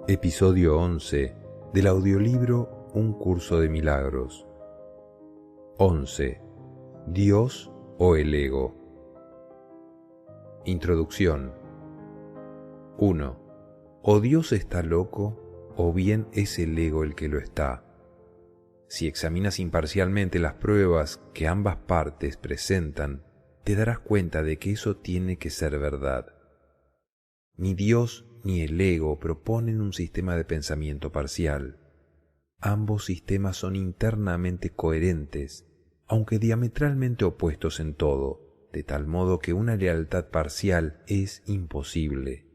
Episodio 11 del audiolibro Un curso de milagros. 11. ¿Dios o el ego? Introducción. 1. O Dios está loco, o bien es el ego el que lo está. Si examinas imparcialmente las pruebas que ambas partes presentan, te darás cuenta de que eso tiene que ser verdad. Ni Dios ni el ego proponen un sistema de pensamiento parcial. Ambos sistemas son internamente coherentes, aunque diametralmente opuestos en todo, de tal modo que una lealtad parcial es imposible.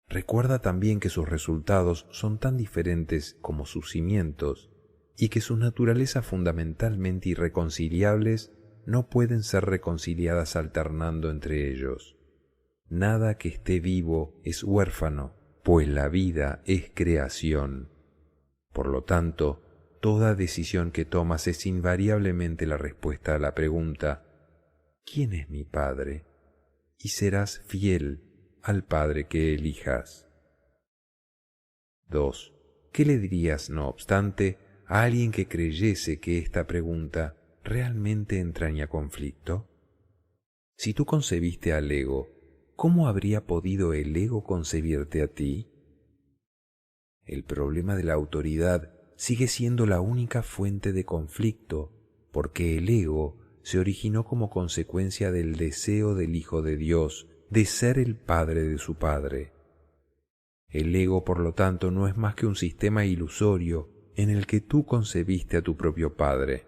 Recuerda también que sus resultados son tan diferentes como sus cimientos, y que sus naturalezas fundamentalmente irreconciliables no pueden ser reconciliadas alternando entre ellos. Nada que esté vivo es huérfano, pues la vida es creación. Por lo tanto, toda decisión que tomas es invariablemente la respuesta a la pregunta ¿quién es mi Padre? Y serás fiel al Padre que elijas. 2. ¿Qué le dirías, no obstante, a alguien que creyese que esta pregunta realmente entraña conflicto? Si tú concebiste al ego, ¿cómo habría podido el ego concebirte a ti? El problema de la autoridad sigue siendo la única fuente de conflicto, porque el ego se originó como consecuencia del deseo del Hijo de Dios de ser el Padre de su Padre. El ego, por lo tanto, no es más que un sistema ilusorio en el que tú concebiste a tu propio Padre.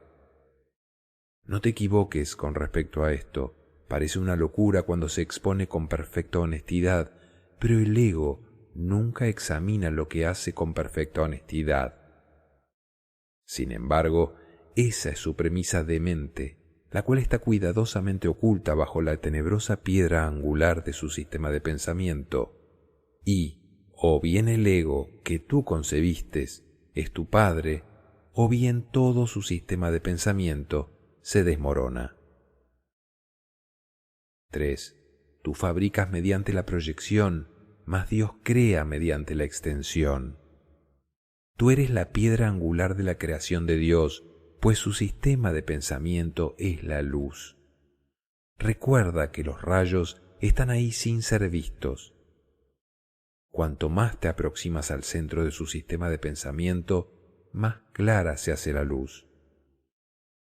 No te equivoques con respecto a esto. Parece una locura cuando se expone con perfecta honestidad, pero el ego nunca examina lo que hace con perfecta honestidad. Sin embargo, esa es su premisa demente, la cual está cuidadosamente oculta bajo la tenebrosa piedra angular de su sistema de pensamiento. Y, o bien el ego que tú concebiste es tu padre, o bien todo su sistema de pensamiento se desmorona. 3. Tú fabricas mediante la proyección, mas Dios crea mediante la extensión. Tú eres la piedra angular de la creación de Dios, pues su sistema de pensamiento es la luz. Recuerda que los rayos están ahí sin ser vistos. Cuanto más te aproximas al centro de su sistema de pensamiento, más clara se hace la luz.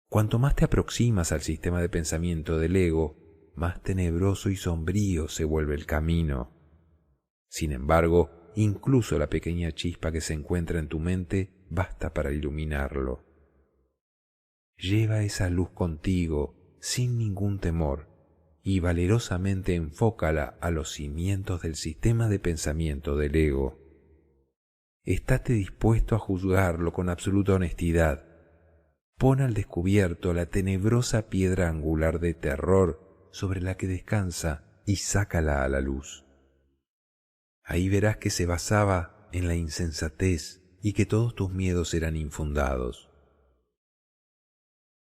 Cuanto más te aproximas al sistema de pensamiento del ego, más tenebroso y sombrío se vuelve el camino. Sin embargo, incluso la pequeña chispa que se encuentra en tu mente basta para iluminarlo. Lleva esa luz contigo sin ningún temor y valerosamente enfócala a los cimientos del sistema de pensamiento del ego. Estate dispuesto a juzgarlo con absoluta honestidad. Pon al descubierto la tenebrosa piedra angular de terror sobre la que descansa y sácala a la luz. Ahí verás que se basaba en la insensatez y que todos tus miedos eran infundados.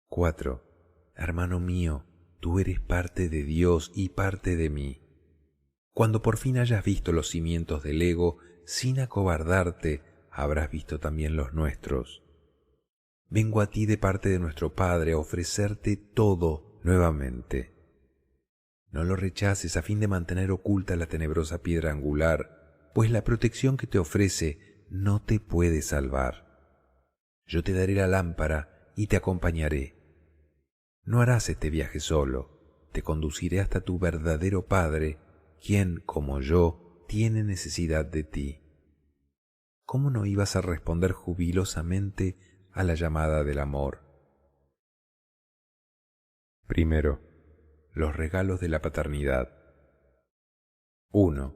4. Hermano mío, tú eres parte de Dios y parte de mí. Cuando por fin hayas visto los cimientos del ego, sin acobardarte, habrás visto también los nuestros. Vengo a ti de parte de nuestro Padre a ofrecerte todo nuevamente. No lo rechaces a fin de mantener oculta la tenebrosa piedra angular, pues la protección que te ofrece no te puede salvar. Yo te daré la lámpara y te acompañaré. No harás este viaje solo, te conduciré hasta tu verdadero Padre, quien, como yo, tiene necesidad de ti. ¿Cómo no ibas a responder jubilosamente a la llamada del amor? Primero, los regalos de la paternidad. 1.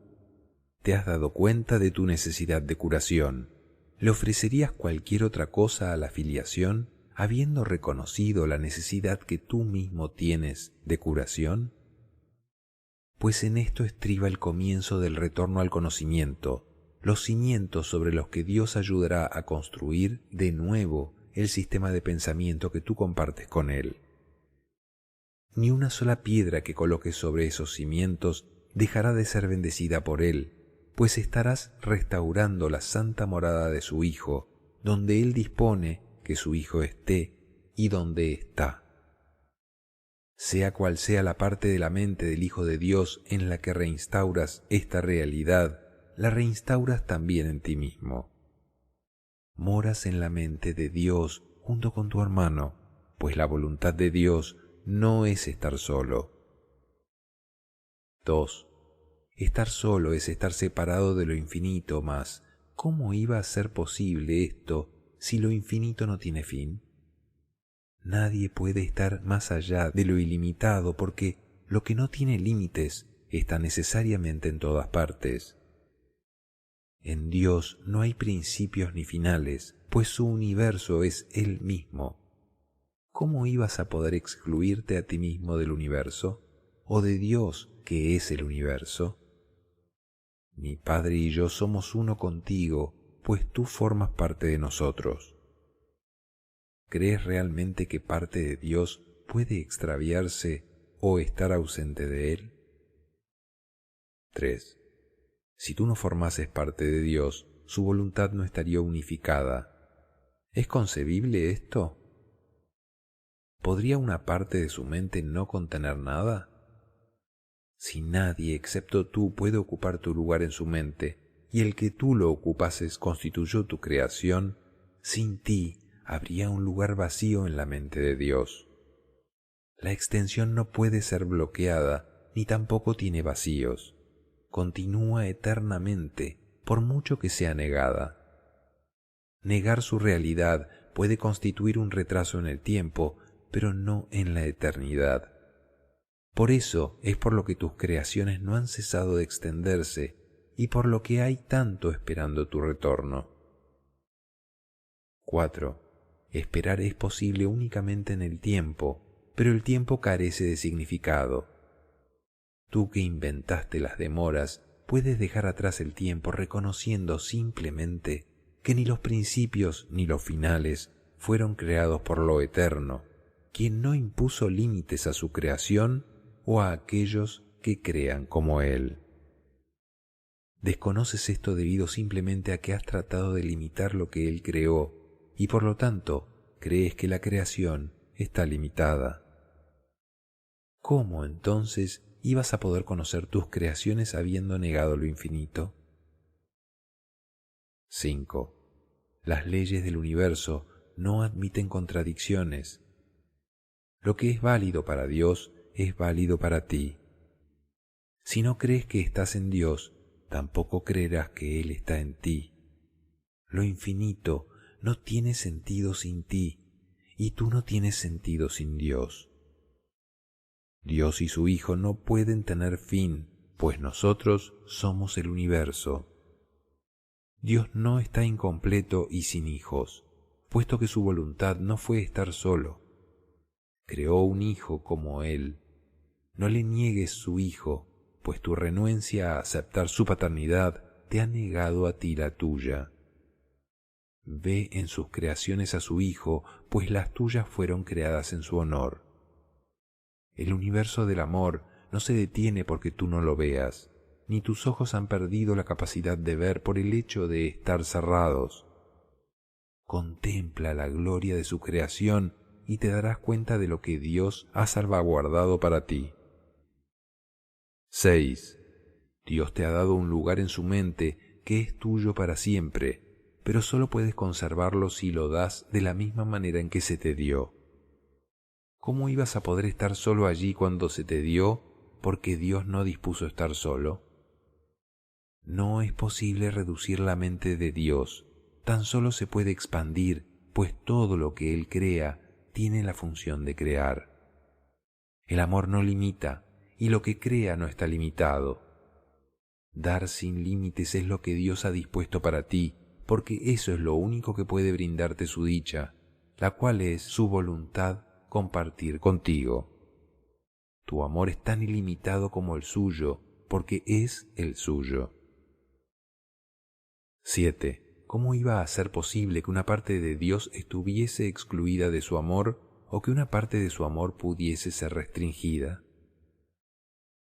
¿Te has dado cuenta de tu necesidad de curación? ¿Le ofrecerías cualquier otra cosa a la filiación, habiendo reconocido la necesidad que tú mismo tienes de curación? Pues en esto estriba el comienzo del retorno al conocimiento, los cimientos sobre los que Dios ayudará a construir de nuevo el sistema de pensamiento que tú compartes con Él. Ni una sola piedra que coloques sobre esos cimientos dejará de ser bendecida por Él, pues estarás restaurando la santa morada de su Hijo, donde Él dispone que su Hijo esté y donde está. Sea cual sea la parte de la mente del Hijo de Dios en la que reinstauras esta realidad, la reinstauras también en ti mismo. Moras en la mente de Dios junto con tu hermano, pues la voluntad de Dios no es estar solo. 2. Estar solo es estar separado de lo infinito, mas ¿cómo iba a ser posible esto si lo infinito no tiene fin? Nadie puede estar más allá de lo ilimitado porque lo que no tiene límites está necesariamente en todas partes. En Dios no hay principios ni finales, pues su universo es Él mismo. ¿Cómo ibas a poder excluirte a ti mismo del universo o de Dios que es el universo? Mi Padre y yo somos uno contigo, pues tú formas parte de nosotros. ¿Crees realmente que parte de Dios puede extraviarse o estar ausente de Él? 3. Si tú no formases parte de Dios, su voluntad no estaría unificada. ¿Es concebible esto? ¿Podría una parte de su mente no contener nada? Si nadie excepto tú puede ocupar tu lugar en su mente, y el que tú lo ocupases constituyó tu creación, sin ti habría un lugar vacío en la mente de Dios. La extensión no puede ser bloqueada, ni tampoco tiene vacíos. Continúa eternamente, por mucho que sea negada. Negar su realidad puede constituir un retraso en el tiempo, pero no en la eternidad. Por eso es por lo que tus creaciones no han cesado de extenderse y por lo que hay tanto esperando tu retorno. 4. Esperar es posible únicamente en el tiempo, pero el tiempo carece de significado. Tú que inventaste las demoras, puedes dejar atrás el tiempo reconociendo simplemente que ni los principios ni los finales fueron creados por lo eterno, quien no impuso límites a su creación o a aquellos que crean como Él. Desconoces esto debido simplemente a que has tratado de limitar lo que Él creó y por lo tanto crees que la creación está limitada. ¿Cómo entonces ibas a poder conocer tus creaciones habiendo negado lo infinito? 5. Las leyes del universo no admiten contradicciones. Lo que es válido para Dios es válido para ti. Si no crees que estás en Dios, tampoco creerás que Él está en ti. Lo infinito no tiene sentido sin ti, y tú no tienes sentido sin Dios. Dios y su Hijo no pueden tener fin, pues nosotros somos el universo. Dios no está incompleto y sin hijos, puesto que su voluntad no fue estar solo. Creó un hijo como Él. No le niegues su hijo, pues tu renuencia a aceptar su paternidad te ha negado a ti la tuya. Ve en sus creaciones a su hijo, pues las tuyas fueron creadas en su honor. El universo del amor no se detiene porque tú no lo veas, ni tus ojos han perdido la capacidad de ver por el hecho de estar cerrados. Contempla la gloria de su creación y te darás cuenta de lo que Dios ha salvaguardado para ti. 6. Dios te ha dado un lugar en su mente que es tuyo para siempre, pero solo puedes conservarlo si lo das de la misma manera en que se te dio. ¿Cómo ibas a poder estar solo allí cuando se te dio porque Dios no dispuso estar solo? No es posible reducir la mente de Dios, tan solo se puede expandir, pues todo lo que Él crea tiene la función de crear. El amor no limita, y lo que crea no está limitado. Dar sin límites es lo que Dios ha dispuesto para ti, porque eso es lo único que puede brindarte su dicha, la cual es su voluntad compartir contigo. Tu amor es tan ilimitado como el suyo, porque es el suyo. 7. ¿Cómo iba a ser posible que una parte de Dios estuviese excluida de su amor o que una parte de su amor pudiese ser restringida?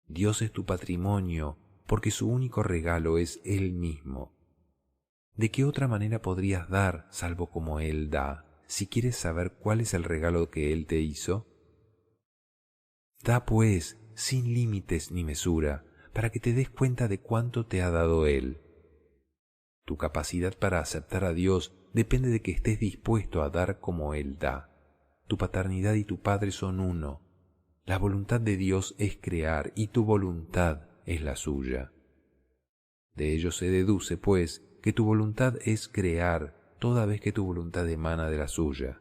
Dios es tu patrimonio porque su único regalo es Él mismo. ¿De qué otra manera podrías dar salvo como Él da, si quieres saber cuál es el regalo que Él te hizo? Da pues, sin límites ni mesura, para que te des cuenta de cuánto te ha dado Él. Tu capacidad para aceptar a Dios depende de que estés dispuesto a dar como Él da. Tu paternidad y tu Padre son uno. La voluntad de Dios es crear y tu voluntad es la suya. De ello se deduce, pues, que tu voluntad es crear toda vez que tu voluntad emana de la suya.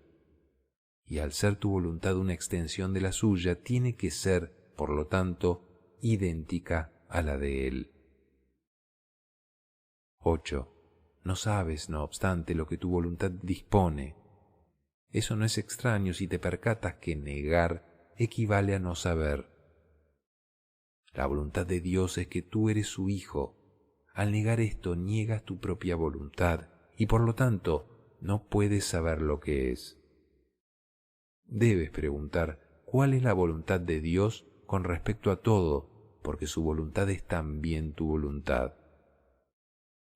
Y al ser tu voluntad una extensión de la suya, tiene que ser, por lo tanto, idéntica a la de Él. 8. No sabes, no obstante, lo que tu voluntad dispone. Eso no es extraño si te percatas que negar equivale a no saber. La voluntad de Dios es que tú eres su hijo. Al negar esto, niegas tu propia voluntad y por lo tanto no puedes saber lo que es. Debes preguntar cuál es la voluntad de Dios con respecto a todo, porque su voluntad es también tu voluntad.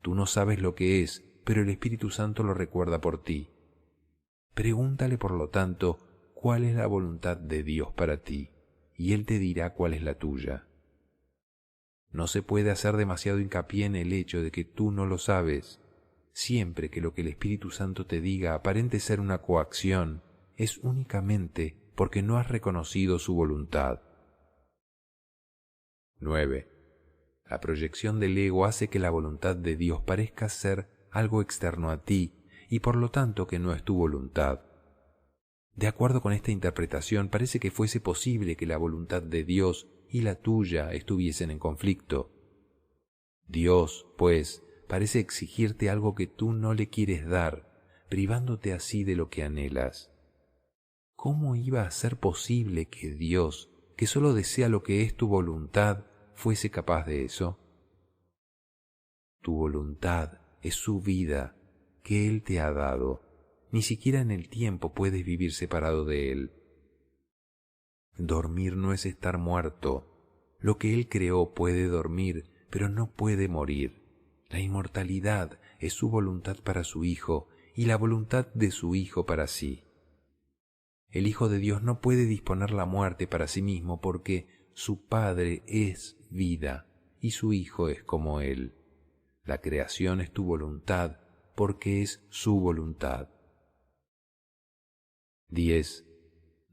Tú no sabes lo que es, pero el Espíritu Santo lo recuerda por ti. Pregúntale, por lo tanto, cuál es la voluntad de Dios para ti, y Él te dirá cuál es la tuya. No se puede hacer demasiado hincapié en el hecho de que tú no lo sabes. Siempre que lo que el Espíritu Santo te diga aparente ser una coacción, es únicamente porque no has reconocido su voluntad. 9. La proyección del ego hace que la voluntad de Dios parezca ser algo externo a ti y por lo tanto que no es tu voluntad. De acuerdo con esta interpretación, parece que fuese posible que la voluntad de Dios y la tuya estuviesen en conflicto. Dios, pues, parece exigirte algo que tú no le quieres dar, privándote así de lo que anhelas. ¿Cómo iba a ser posible que Dios, que solo desea lo que es tu voluntad, fuese capaz de eso? Tu voluntad es su vida que Él te ha dado. Ni siquiera en el tiempo puedes vivir separado de Él. Dormir no es estar muerto. Lo que Él creó puede dormir, pero no puede morir. La inmortalidad es su voluntad para su Hijo y la voluntad de su Hijo para sí. El Hijo de Dios no puede disponer la muerte para sí mismo porque su Padre es vida y su Hijo es como Él. La creación es tu voluntad porque es su voluntad. 10.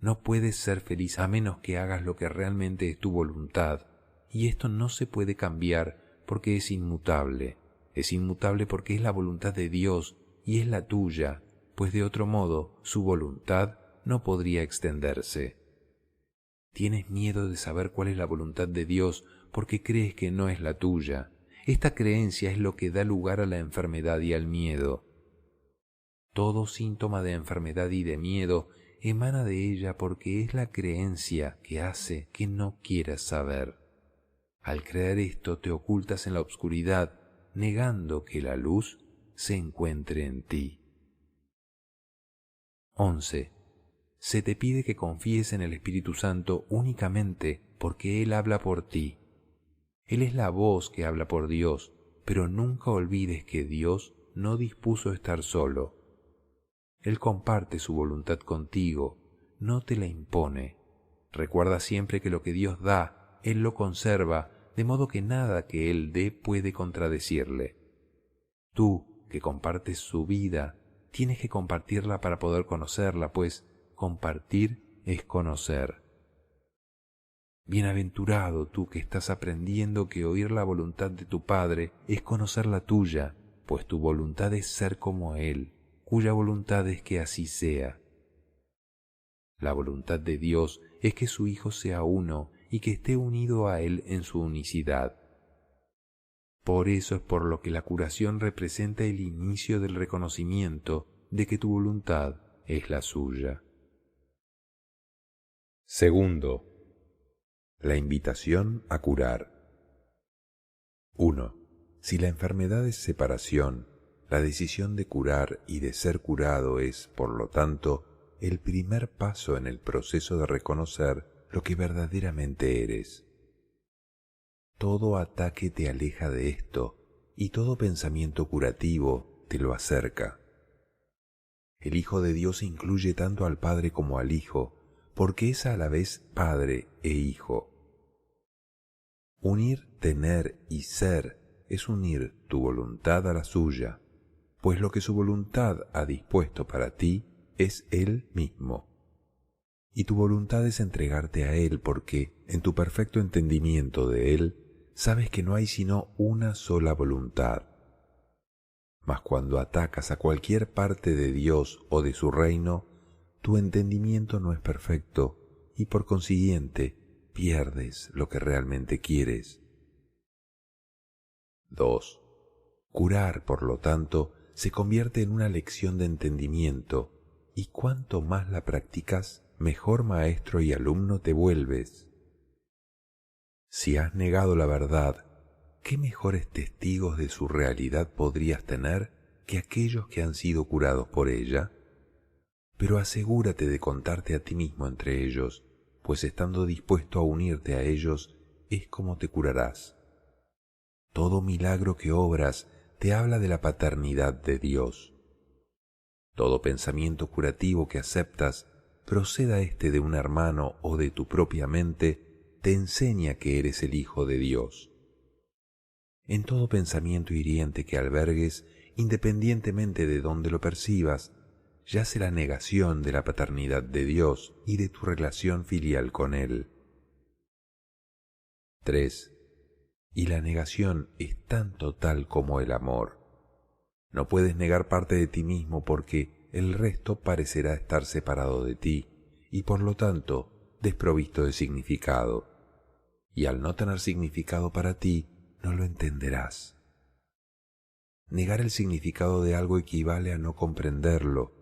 No puedes ser feliz a menos que hagas lo que realmente es tu voluntad, y esto no se puede cambiar porque es inmutable. Es inmutable porque es la voluntad de Dios y es la tuya, pues de otro modo su voluntad no podría extenderse. Tienes miedo de saber cuál es la voluntad de Dios porque crees que no es la tuya. Esta creencia es lo que da lugar a la enfermedad y al miedo. Todo síntoma de enfermedad y de miedo emana de ella porque es la creencia que hace que no quieras saber. Al creer esto te ocultas en la oscuridad, negando que la luz se encuentre en ti. 11. Se te pide que confíes en el Espíritu Santo únicamente porque Él habla por ti. Él es la voz que habla por Dios, pero nunca olvides que Dios no dispuso estar solo. Él comparte su voluntad contigo, no te la impone. Recuerda siempre que lo que Dios da, Él lo conserva, de modo que nada que Él dé puede contradecirle. Tú, que compartes su vida, tienes que compartirla para poder conocerla, pues compartir es conocer. Bienaventurado tú que estás aprendiendo que oír la voluntad de tu Padre es conocer la tuya, pues tu voluntad es ser como Él, cuya voluntad es que así sea. La voluntad de Dios es que su Hijo sea uno y que esté unido a Él en su unicidad. Por eso es por lo que la curación representa el inicio del reconocimiento de que tu voluntad es la suya. Segundo, la invitación a curar. 1. Si la enfermedad es separación, la decisión de curar y de ser curado es, por lo tanto, el primer paso en el proceso de reconocer lo que verdaderamente eres. Todo ataque te aleja de esto y todo pensamiento curativo te lo acerca. El Hijo de Dios incluye tanto al Padre como al Hijo, porque es a la vez Padre e Hijo. Unir tener y ser es unir tu voluntad a la suya, pues lo que su voluntad ha dispuesto para ti es Él mismo. Y tu voluntad es entregarte a Él porque, en tu perfecto entendimiento de Él, sabes que no hay sino una sola voluntad. Mas cuando atacas a cualquier parte de Dios o de su reino, tu entendimiento no es perfecto y por consiguiente pierdes lo que realmente quieres. 2. Curar, por lo tanto, se convierte en una lección de entendimiento, y cuanto más la practicas, mejor maestro y alumno te vuelves. Si has negado la verdad, ¿qué mejores testigos de su realidad podrías tener que aquellos que han sido curados por ella? Pero asegúrate de contarte a ti mismo entre ellos, pues estando dispuesto a unirte a ellos es como te curarás. Todo milagro que obras te habla de la paternidad de Dios. Todo pensamiento curativo que aceptas, proceda éste de un hermano o de tu propia mente, te enseña que eres el Hijo de Dios. En todo pensamiento hiriente que albergues, independientemente de dónde lo percibas, yace la negación de la paternidad de Dios y de tu relación filial con Él. 3. Y la negación es tan total como el amor. No puedes negar parte de ti mismo porque el resto parecerá estar separado de ti y por lo tanto desprovisto de significado. Y al no tener significado para ti, no lo entenderás. Negar el significado de algo equivale a no comprenderlo.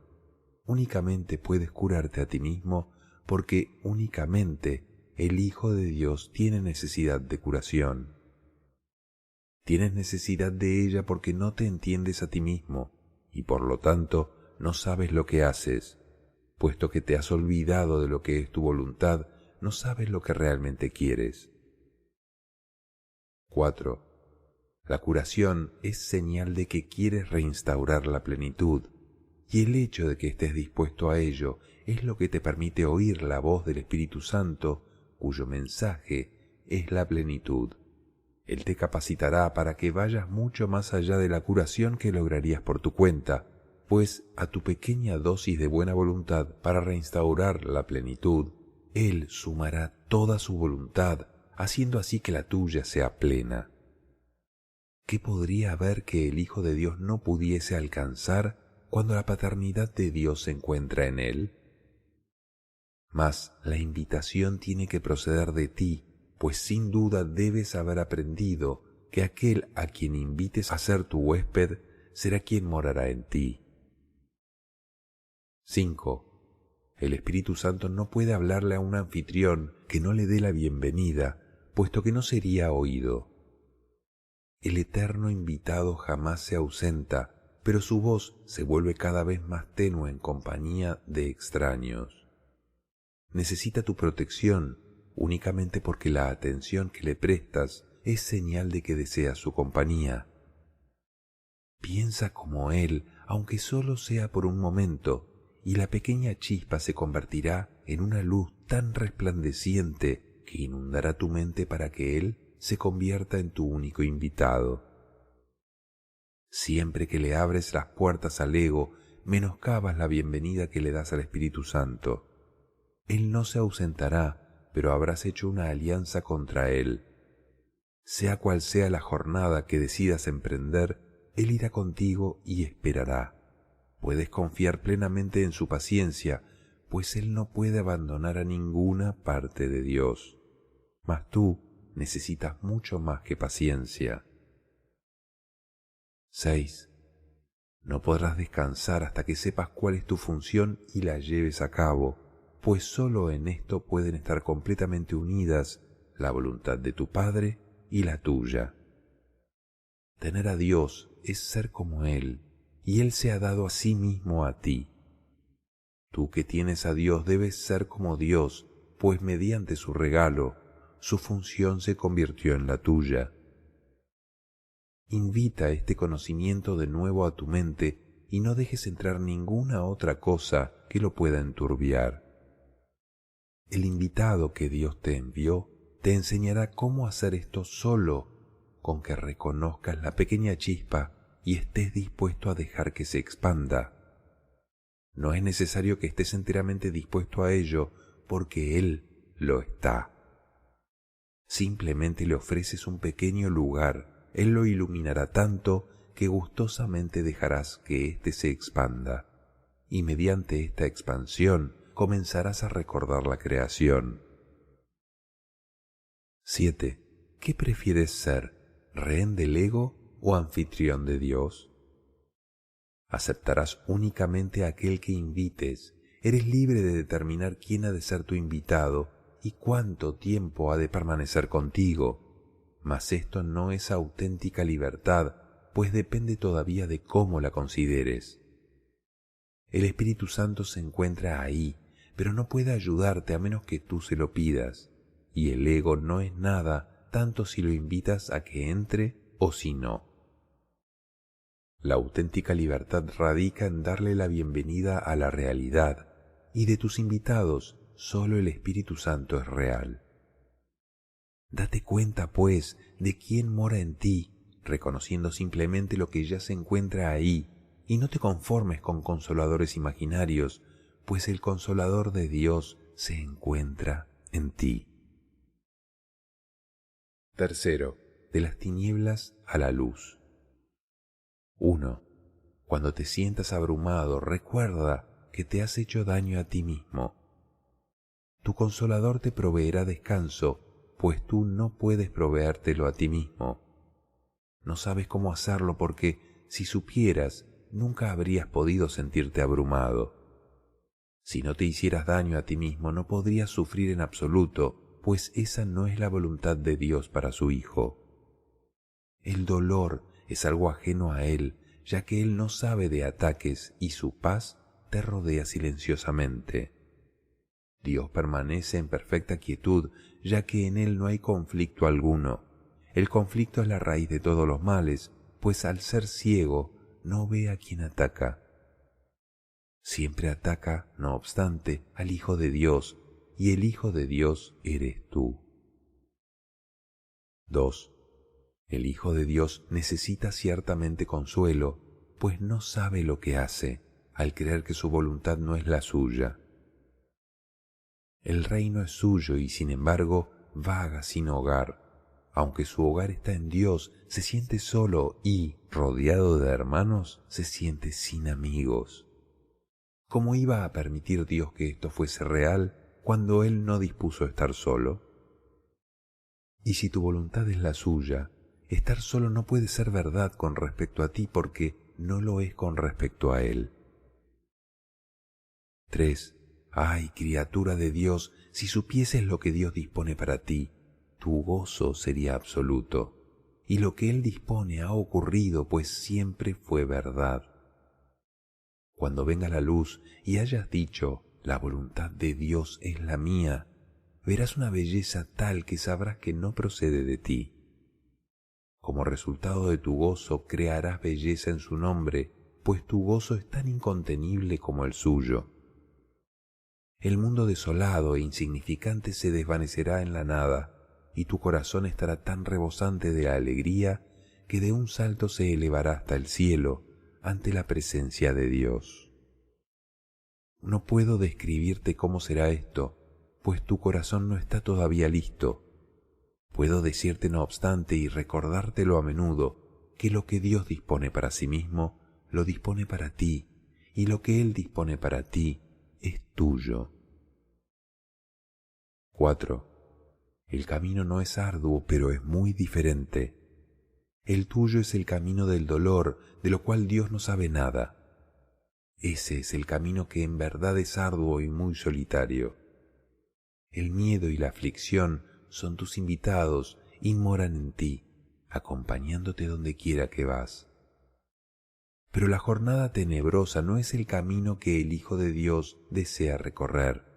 Únicamente puedes curarte a ti mismo porque únicamente el Hijo de Dios tiene necesidad de curación. Tienes necesidad de ella porque no te entiendes a ti mismo y por lo tanto no sabes lo que haces. Puesto que te has olvidado de lo que es tu voluntad, no sabes lo que realmente quieres. 4. La curación es señal de que quieres reinstaurar la plenitud, y el hecho de que estés dispuesto a ello es lo que te permite oír la voz del Espíritu Santo, cuyo mensaje es la plenitud. Él te capacitará para que vayas mucho más allá de la curación que lograrías por tu cuenta, pues a tu pequeña dosis de buena voluntad para reinstaurar la plenitud, Él sumará toda su voluntad, haciendo así que la tuya sea plena. ¿Qué podría haber que el Hijo de Dios no pudiese alcanzar cuando la paternidad de Dios se encuentra en Él? Mas la invitación tiene que proceder de ti, pues sin duda debes haber aprendido que aquel a quien invites a ser tu huésped será quien morará en ti. 5. El Espíritu Santo no puede hablarle a un anfitrión que no le dé la bienvenida, puesto que no sería oído. El eterno invitado jamás se ausenta, pero su voz se vuelve cada vez más tenue en compañía de extraños. Necesita tu protección únicamente porque la atención que le prestas es señal de que deseas su compañía. Piensa como Él, aunque solo sea por un momento, y la pequeña chispa se convertirá en una luz tan resplandeciente que inundará tu mente para que Él se convierta en tu único invitado. Siempre que le abres las puertas al ego, menoscabas la bienvenida que le das al Espíritu Santo. Él no se ausentará, pero habrás hecho una alianza contra Él. Sea cual sea la jornada que decidas emprender, Él irá contigo y esperará. Puedes confiar plenamente en su paciencia, pues Él no puede abandonar a ninguna parte de Dios. Mas tú necesitas mucho más que paciencia. 6. No podrás descansar hasta que sepas cuál es tu función y la lleves a cabo, pues sólo en esto pueden estar completamente unidas la voluntad de tu Padre y la tuya. Tener a Dios es ser como Él, y Él se ha dado a sí mismo a ti. Tú que tienes a Dios debes ser como Dios, pues mediante su regalo, su función se convirtió en la tuya. Invita este conocimiento de nuevo a tu mente y no dejes entrar ninguna otra cosa que lo pueda enturbiar. El invitado que Dios te envió te enseñará cómo hacer esto solo con que reconozcas la pequeña chispa y estés dispuesto a dejar que se expanda. No es necesario que estés enteramente dispuesto a ello, porque Él lo está. Simplemente le ofreces un pequeño lugar, Él lo iluminará tanto que gustosamente dejarás que éste se expanda, y mediante esta expansión comenzarás a recordar la creación. 7. ¿Qué prefieres ser, rehén del ego o anfitrión de Dios? Aceptarás únicamente a aquel que invites. Eres libre de determinar quién ha de ser tu invitado y cuánto tiempo ha de permanecer contigo. Mas esto no es auténtica libertad, pues depende todavía de cómo la consideres. El Espíritu Santo se encuentra ahí, pero no puede ayudarte a menos que tú se lo pidas, y el ego no es nada tanto si lo invitas a que entre o si no. La auténtica libertad radica en darle la bienvenida a la realidad, y de tus invitados solo el Espíritu Santo es real. Date cuenta, pues, de quién mora en ti, reconociendo simplemente lo que ya se encuentra ahí, y no te conformes con consoladores imaginarios, pues el Consolador de Dios se encuentra en ti. 3. De las tinieblas a la luz. 1. Cuando te sientas abrumado, recuerda que te has hecho daño a ti mismo. Tu Consolador te proveerá descanso, pues tú no puedes proveértelo a ti mismo. No sabes cómo hacerlo porque, si supieras, nunca habrías podido sentirte abrumado. Si no te hicieras daño a ti mismo, no podrías sufrir en absoluto, pues esa no es la voluntad de Dios para su Hijo. El dolor es algo ajeno a Él, ya que Él no sabe de ataques y su paz te rodea silenciosamente. Dios permanece en perfecta quietud, ya que en Él no hay conflicto alguno. El conflicto es la raíz de todos los males, pues al ser ciego no ve a quien ataca. Siempre ataca, no obstante, al Hijo de Dios, y el Hijo de Dios eres tú. 2. El Hijo de Dios necesita ciertamente consuelo, pues no sabe lo que hace, al creer que su voluntad no es la suya. El reino es suyo y sin embargo vaga sin hogar. Aunque su hogar está en Dios, se siente solo y, rodeado de hermanos, se siente sin amigos. ¿Cómo iba a permitir Dios que esto fuese real cuando Él no dispuso estar solo? Y si tu voluntad es la suya, estar solo no puede ser verdad con respecto a ti porque no lo es con respecto a Él. 3. Ay, criatura de Dios, si supieses lo que Dios dispone para ti, tu gozo sería absoluto, y lo que Él dispone ha ocurrido, pues siempre fue verdad. Cuando venga la luz y hayas dicho, la voluntad de Dios es la mía, verás una belleza tal que sabrás que no procede de ti. Como resultado de tu gozo crearás belleza en su nombre, pues tu gozo es tan incontenible como el suyo. El mundo desolado e insignificante se desvanecerá en la nada, y tu corazón estará tan rebosante de alegría que de un salto se elevará hasta el cielo ante la presencia de Dios. No puedo describirte cómo será esto, pues tu corazón no está todavía listo. Puedo decirte no obstante y recordártelo a menudo, que lo que Dios dispone para sí mismo, lo dispone para ti, y lo que Él dispone para ti es tuyo. 4. El camino no es arduo, pero es muy diferente. El tuyo es el camino del dolor, de lo cual Dios no sabe nada. Ese es el camino que en verdad es arduo y muy solitario. El miedo y la aflicción son tus invitados y moran en ti, acompañándote donde quiera que vas. Pero la jornada tenebrosa no es el camino que el Hijo de Dios desea recorrer.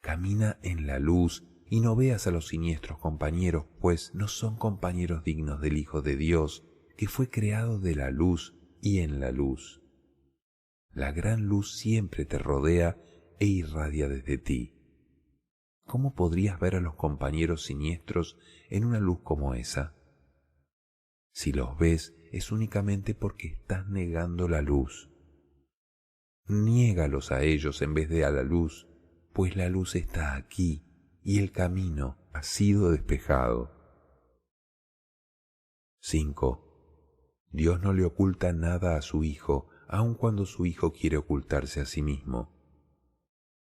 Camina en la luz y no veas a los siniestros compañeros, pues no son compañeros dignos del Hijo de Dios, que fue creado de la luz y en la luz. La gran luz siempre te rodea e irradia desde ti. ¿Cómo podrías ver a los compañeros siniestros en una luz como esa? Si los ves, es únicamente porque estás negando la luz. Niégalos a ellos en vez de a la luz, pues la luz está aquí y el camino ha sido despejado. 5. Dios no le oculta nada a su Hijo, aun cuando su Hijo quiere ocultarse a sí mismo.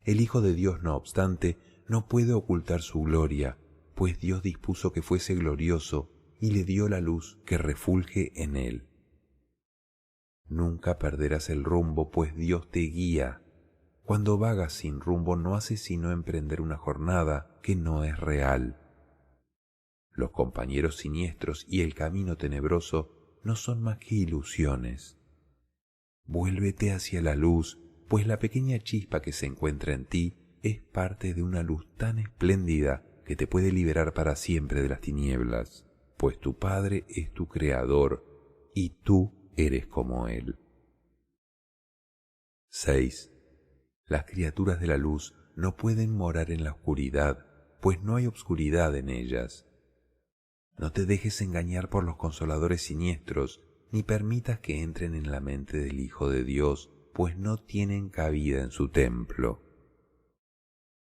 El Hijo de Dios, no obstante, no puede ocultar su gloria, pues Dios dispuso que fuese glorioso y le dio la luz que refulge en él. Nunca perderás el rumbo, pues Dios te guía. Cuando vagas sin rumbo no haces sino emprender una jornada que no es real. Los compañeros siniestros y el camino tenebroso no son más que ilusiones. Vuélvete hacia la luz, pues la pequeña chispa que se encuentra en ti es parte de una luz tan espléndida que te puede liberar para siempre de las tinieblas, pues tu Padre es tu Creador y tú eres como Él. 6. Las criaturas de la luz no pueden morar en la oscuridad, pues no hay oscuridad en ellas. No te dejes engañar por los consoladores siniestros, ni permitas que entren en la mente del Hijo de Dios, pues no tienen cabida en su templo.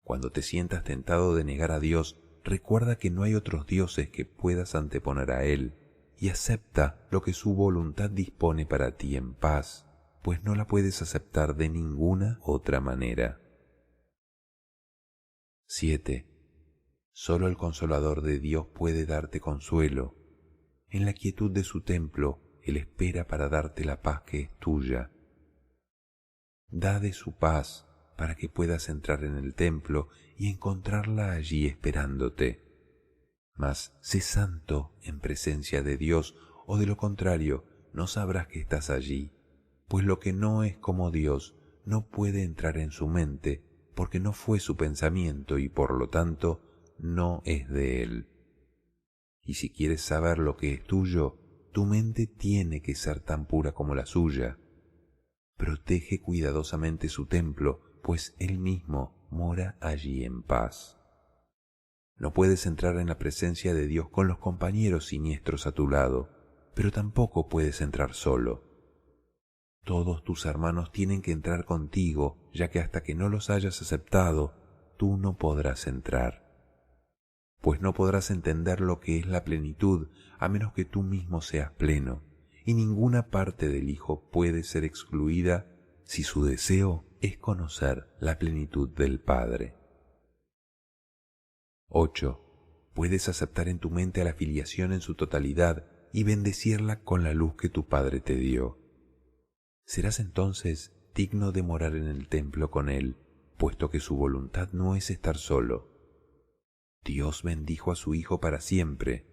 Cuando te sientas tentado de negar a Dios, recuerda que no hay otros dioses que puedas anteponer a Él, y acepta lo que su voluntad dispone para ti en paz, pues no la puedes aceptar de ninguna otra manera. 7. Solo el Consolador de Dios puede darte consuelo. En la quietud de su templo, Él espera para darte la paz que es tuya. Da de su paz para que puedas entrar en el templo y encontrarla allí esperándote. Mas sé santo en presencia de Dios, o de lo contrario, no sabrás que estás allí, pues lo que no es como Dios no puede entrar en su mente, porque no fue su pensamiento y por lo tanto no es de Él. Y si quieres saber lo que es tuyo, tu mente tiene que ser tan pura como la suya. Protege cuidadosamente su templo, pues Él mismo mora allí en paz. No puedes entrar en la presencia de Dios con los compañeros siniestros a tu lado, pero tampoco puedes entrar solo. Todos tus hermanos tienen que entrar contigo, ya que hasta que no los hayas aceptado, tú no podrás entrar. Pues no podrás entender lo que es la plenitud a menos que tú mismo seas pleno, y ninguna parte del Hijo puede ser excluida si su deseo es conocer la plenitud del Padre. 8. Puedes aceptar en tu mente a la filiación en su totalidad y bendecirla con la luz que tu Padre te dio. Serás entonces digno de morar en el templo con Él, puesto que su voluntad no es estar solo. Dios bendijo a su Hijo para siempre.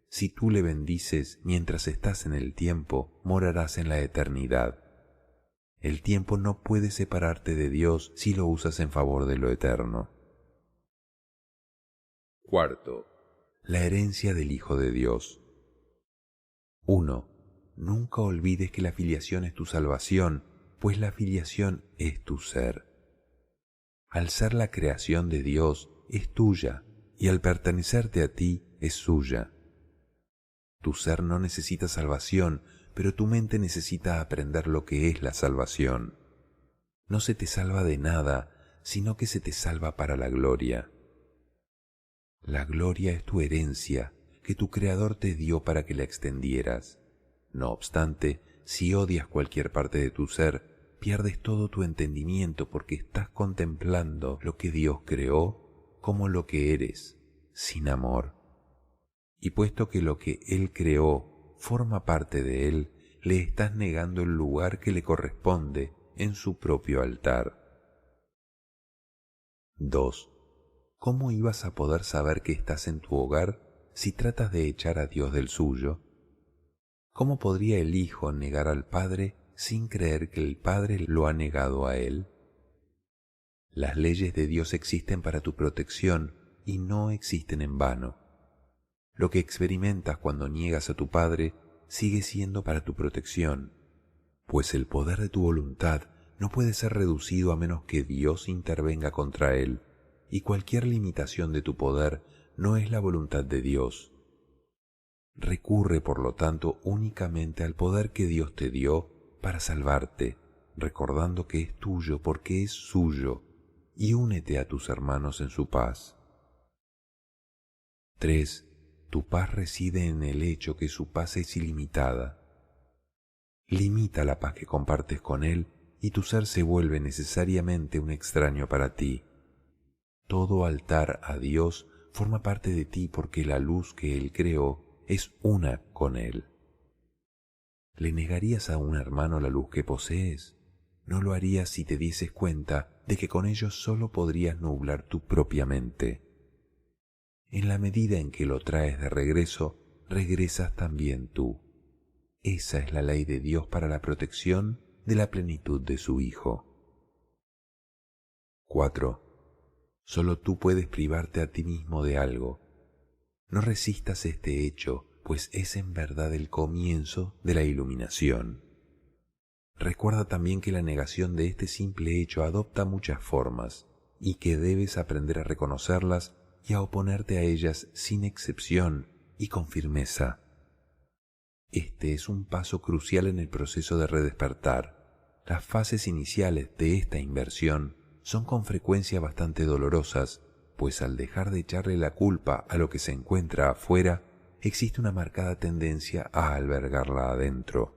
Si tú le bendices mientras estás en el tiempo, morarás en la eternidad. El tiempo no puede separarte de Dios si lo usas en favor de lo eterno. 4. La herencia del Hijo de Dios. 1. Nunca olvides que la filiación es tu salvación, pues la filiación es tu ser. Al ser la creación de Dios, es tuya, y al pertenecerte a ti, es suya. Tu ser no necesita salvación, pero tu mente necesita aprender lo que es la salvación. No se te salva de nada, sino que se te salva para la gloria. La gloria es tu herencia, que tu Creador te dio para que la extendieras. No obstante, si odias cualquier parte de tu ser, pierdes todo tu entendimiento porque estás contemplando lo que Dios creó como lo que eres, sin amor. Y puesto que lo que Él creó forma parte de Él, le estás negando el lugar que le corresponde en su propio altar. 2. ¿Cómo ibas a poder saber que estás en tu hogar si tratas de echar a Dios del suyo? ¿Cómo podría el Hijo negar al Padre sin creer que el Padre lo ha negado a Él? Las leyes de Dios existen para tu protección y no existen en vano. Lo que experimentas cuando niegas a tu Padre sigue siendo para tu protección, pues el poder de tu voluntad no puede ser reducido a menos que Dios intervenga contra él, y cualquier limitación de tu poder no es la voluntad de Dios. Recurre, por lo tanto, únicamente al poder que Dios te dio para salvarte, recordando que es tuyo porque es suyo, y únete a tus hermanos en su paz. 3. Tu paz reside en el hecho que su paz es ilimitada. Limita la paz que compartes con Él y tu ser se vuelve necesariamente un extraño para ti. Todo altar a Dios forma parte de ti porque la luz que Él creó es una con Él. ¿Le negarías a un hermano la luz que posees? No lo harías si te dieses cuenta de que con ello solo podrías nublar tu propia mente. En la medida en que lo traes de regreso, regresas también tú. Esa es la ley de Dios para la protección de la plenitud de su Hijo. 4. Solo tú puedes privarte a ti mismo de algo. No resistas este hecho, pues es en verdad el comienzo de la iluminación. Recuerda también que la negación de este simple hecho adopta muchas formas y que debes aprender a reconocerlas y a oponerte a ellas sin excepción y con firmeza. Este es un paso crucial en el proceso de redespertar. Las fases iniciales de esta inversión son con frecuencia bastante dolorosas, pues al dejar de echarle la culpa a lo que se encuentra afuera, existe una marcada tendencia a albergarla adentro.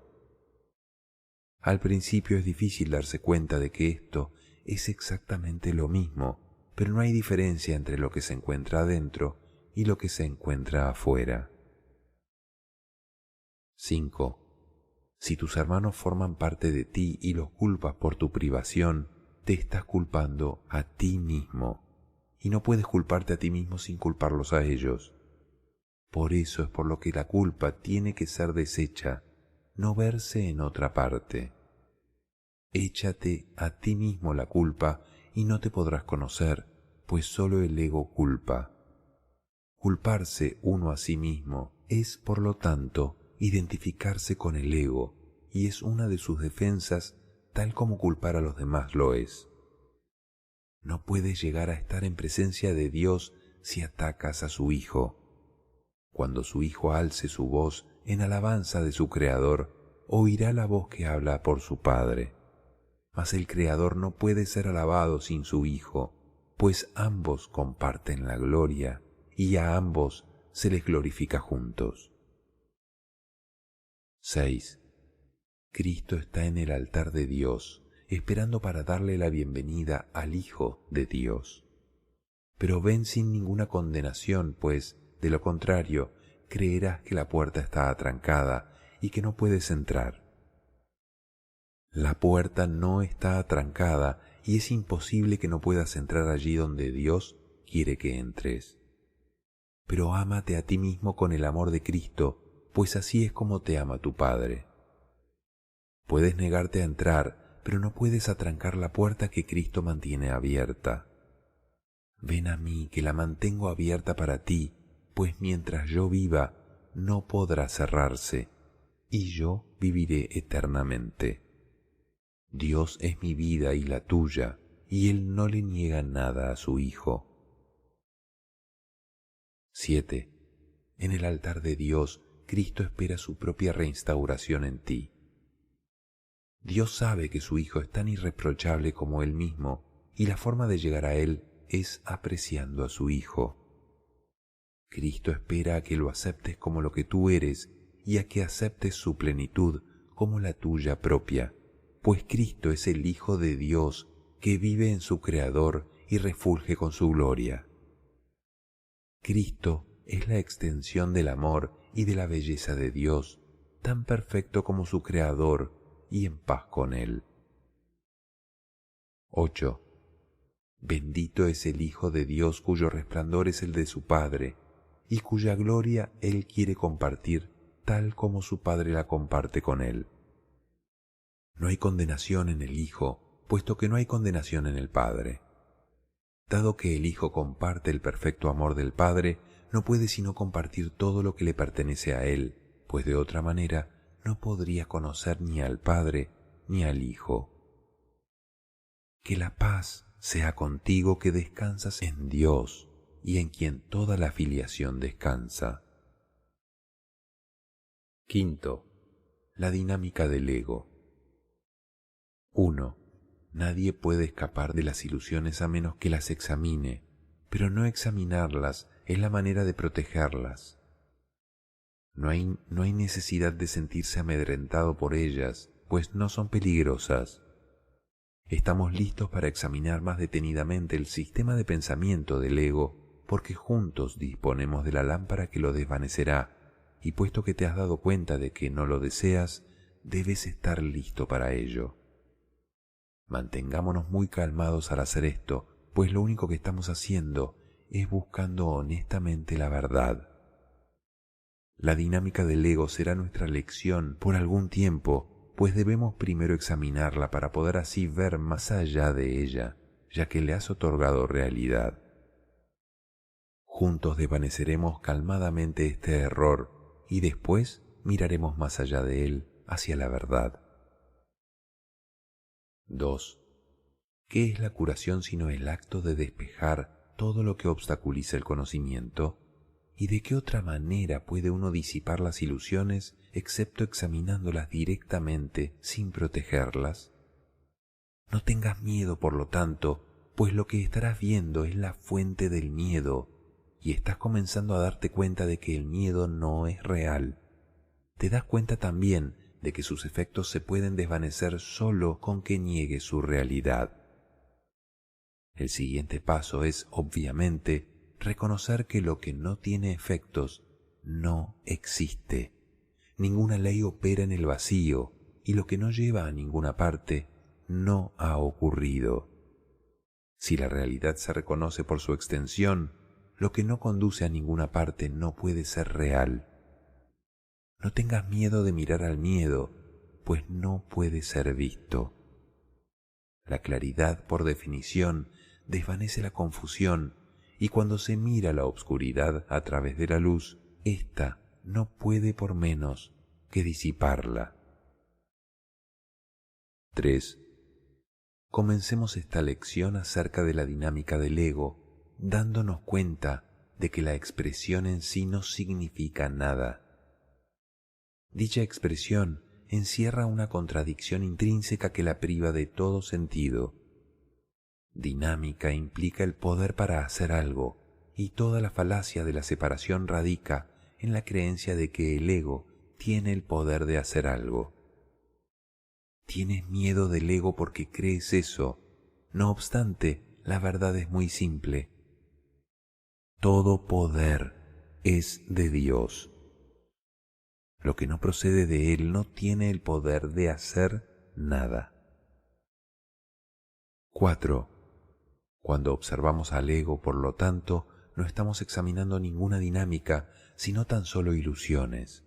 Al principio es difícil darse cuenta de que esto es exactamente lo mismo, pero no hay diferencia entre lo que se encuentra adentro y lo que se encuentra afuera. 5. Si tus hermanos forman parte de ti y los culpas por tu privación, te estás culpando a ti mismo, y no puedes culparte a ti mismo sin culparlos a ellos. Por eso es por lo que la culpa tiene que ser deshecha, no verse en otra parte. Échate a ti mismo la culpa y no te podrás conocer, pues solo el ego culpa. Culparse uno a sí mismo es, por lo tanto, identificarse con el ego, y es una de sus defensas, tal como culpar a los demás lo es. No puedes llegar a estar en presencia de Dios si atacas a su Hijo. Cuando su Hijo alce su voz en alabanza de su Creador, oirá la voz que habla por su Padre. Mas el Creador no puede ser alabado sin su Hijo, pues ambos comparten la gloria y a ambos se les glorifica juntos. 6. Cristo está en el altar de Dios, esperando para darle la bienvenida al Hijo de Dios. Pero ven sin ninguna condenación, pues, de lo contrario, creerás que la puerta está atrancada y que no puedes entrar. La puerta no está atrancada y es imposible que no puedas entrar allí donde Dios quiere que entres. Pero ámate a ti mismo con el amor de Cristo, pues así es como te ama tu Padre. Puedes negarte a entrar, pero no puedes atrancar la puerta que Cristo mantiene abierta. Ven a mí, que la mantengo abierta para ti, pues mientras yo viva, no podrá cerrarse, y yo viviré eternamente. Dios es mi vida y la tuya, y Él no le niega nada a su Hijo. 7. En el altar de Dios, Cristo espera su propia reinstauración en ti. Dios sabe que su Hijo es tan irreprochable como Él mismo, y la forma de llegar a Él es apreciando a su Hijo. Cristo espera a que lo aceptes como lo que tú eres y a que aceptes su plenitud como la tuya propia, pues Cristo es el Hijo de Dios que vive en su Creador y refulge con su gloria. Cristo es la extensión del amor y de la belleza de Dios, tan perfecto como su Creador y en paz con Él. 8. Bendito es el Hijo de Dios cuyo resplandor es el de su Padre, y cuya gloria Él quiere compartir tal como su Padre la comparte con Él. No hay condenación en el Hijo, puesto que no hay condenación en el Padre. Dado que el Hijo comparte el perfecto amor del Padre, no puede sino compartir todo lo que le pertenece a Él, pues de otra manera no podría conocer ni al Padre ni al Hijo. Que la paz sea contigo que descansas en Dios y en quien toda la filiación descansa. Quinto, la dinámica del ego. 1. Nadie puede escapar de las ilusiones a menos que las examine, pero no examinarlas es la manera de protegerlas. No hay necesidad de sentirse amedrentado por ellas, pues no son peligrosas. Estamos listos para examinar más detenidamente el sistema de pensamiento del ego, porque juntos disponemos de la lámpara que lo desvanecerá, y puesto que te has dado cuenta de que no lo deseas, debes estar listo para ello. Mantengámonos muy calmados al hacer esto, pues lo único que estamos haciendo es buscando honestamente la verdad. La dinámica del ego será nuestra lección por algún tiempo, pues debemos primero examinarla para poder así ver más allá de ella, ya que le has otorgado realidad. Juntos desvaneceremos calmadamente este error y después miraremos más allá de él, hacia la verdad. 2. ¿Qué es la curación sino el acto de despejar todo lo que obstaculiza el conocimiento? ¿Y de qué otra manera puede uno disipar las ilusiones excepto examinándolas directamente sin protegerlas? No tengas miedo, por lo tanto, pues lo que estarás viendo es la fuente del miedo y estás comenzando a darte cuenta de que el miedo no es real. Te das cuenta también de que sus efectos se pueden desvanecer solo con que niegues su realidad. El siguiente paso es, obviamente, reconocer que lo que no tiene efectos no existe. Ninguna ley opera en el vacío y lo que no lleva a ninguna parte no ha ocurrido. Si la realidad se reconoce por su extensión, lo que no conduce a ninguna parte no puede ser real. No tengas miedo de mirar al miedo, pues no puede ser visto. La claridad, por definición, desvanece la confusión, y cuando se mira la obscuridad a través de la luz, ésta no puede por menos que disiparla. 3. Comencemos esta lección acerca de la dinámica del ego, dándonos cuenta de que la expresión en sí no significa nada. Dicha expresión encierra una contradicción intrínseca que la priva de todo sentido. Dinámica implica el poder para hacer algo, y toda la falacia de la separación radica en la creencia de que el ego tiene el poder de hacer algo. Tienes miedo del ego porque crees eso. No obstante, la verdad es muy simple. Todo poder es de Dios. Lo que no procede de Él no tiene el poder de hacer nada. 4. Cuando observamos al ego, por lo tanto, no estamos examinando ninguna dinámica, sino tan solo ilusiones.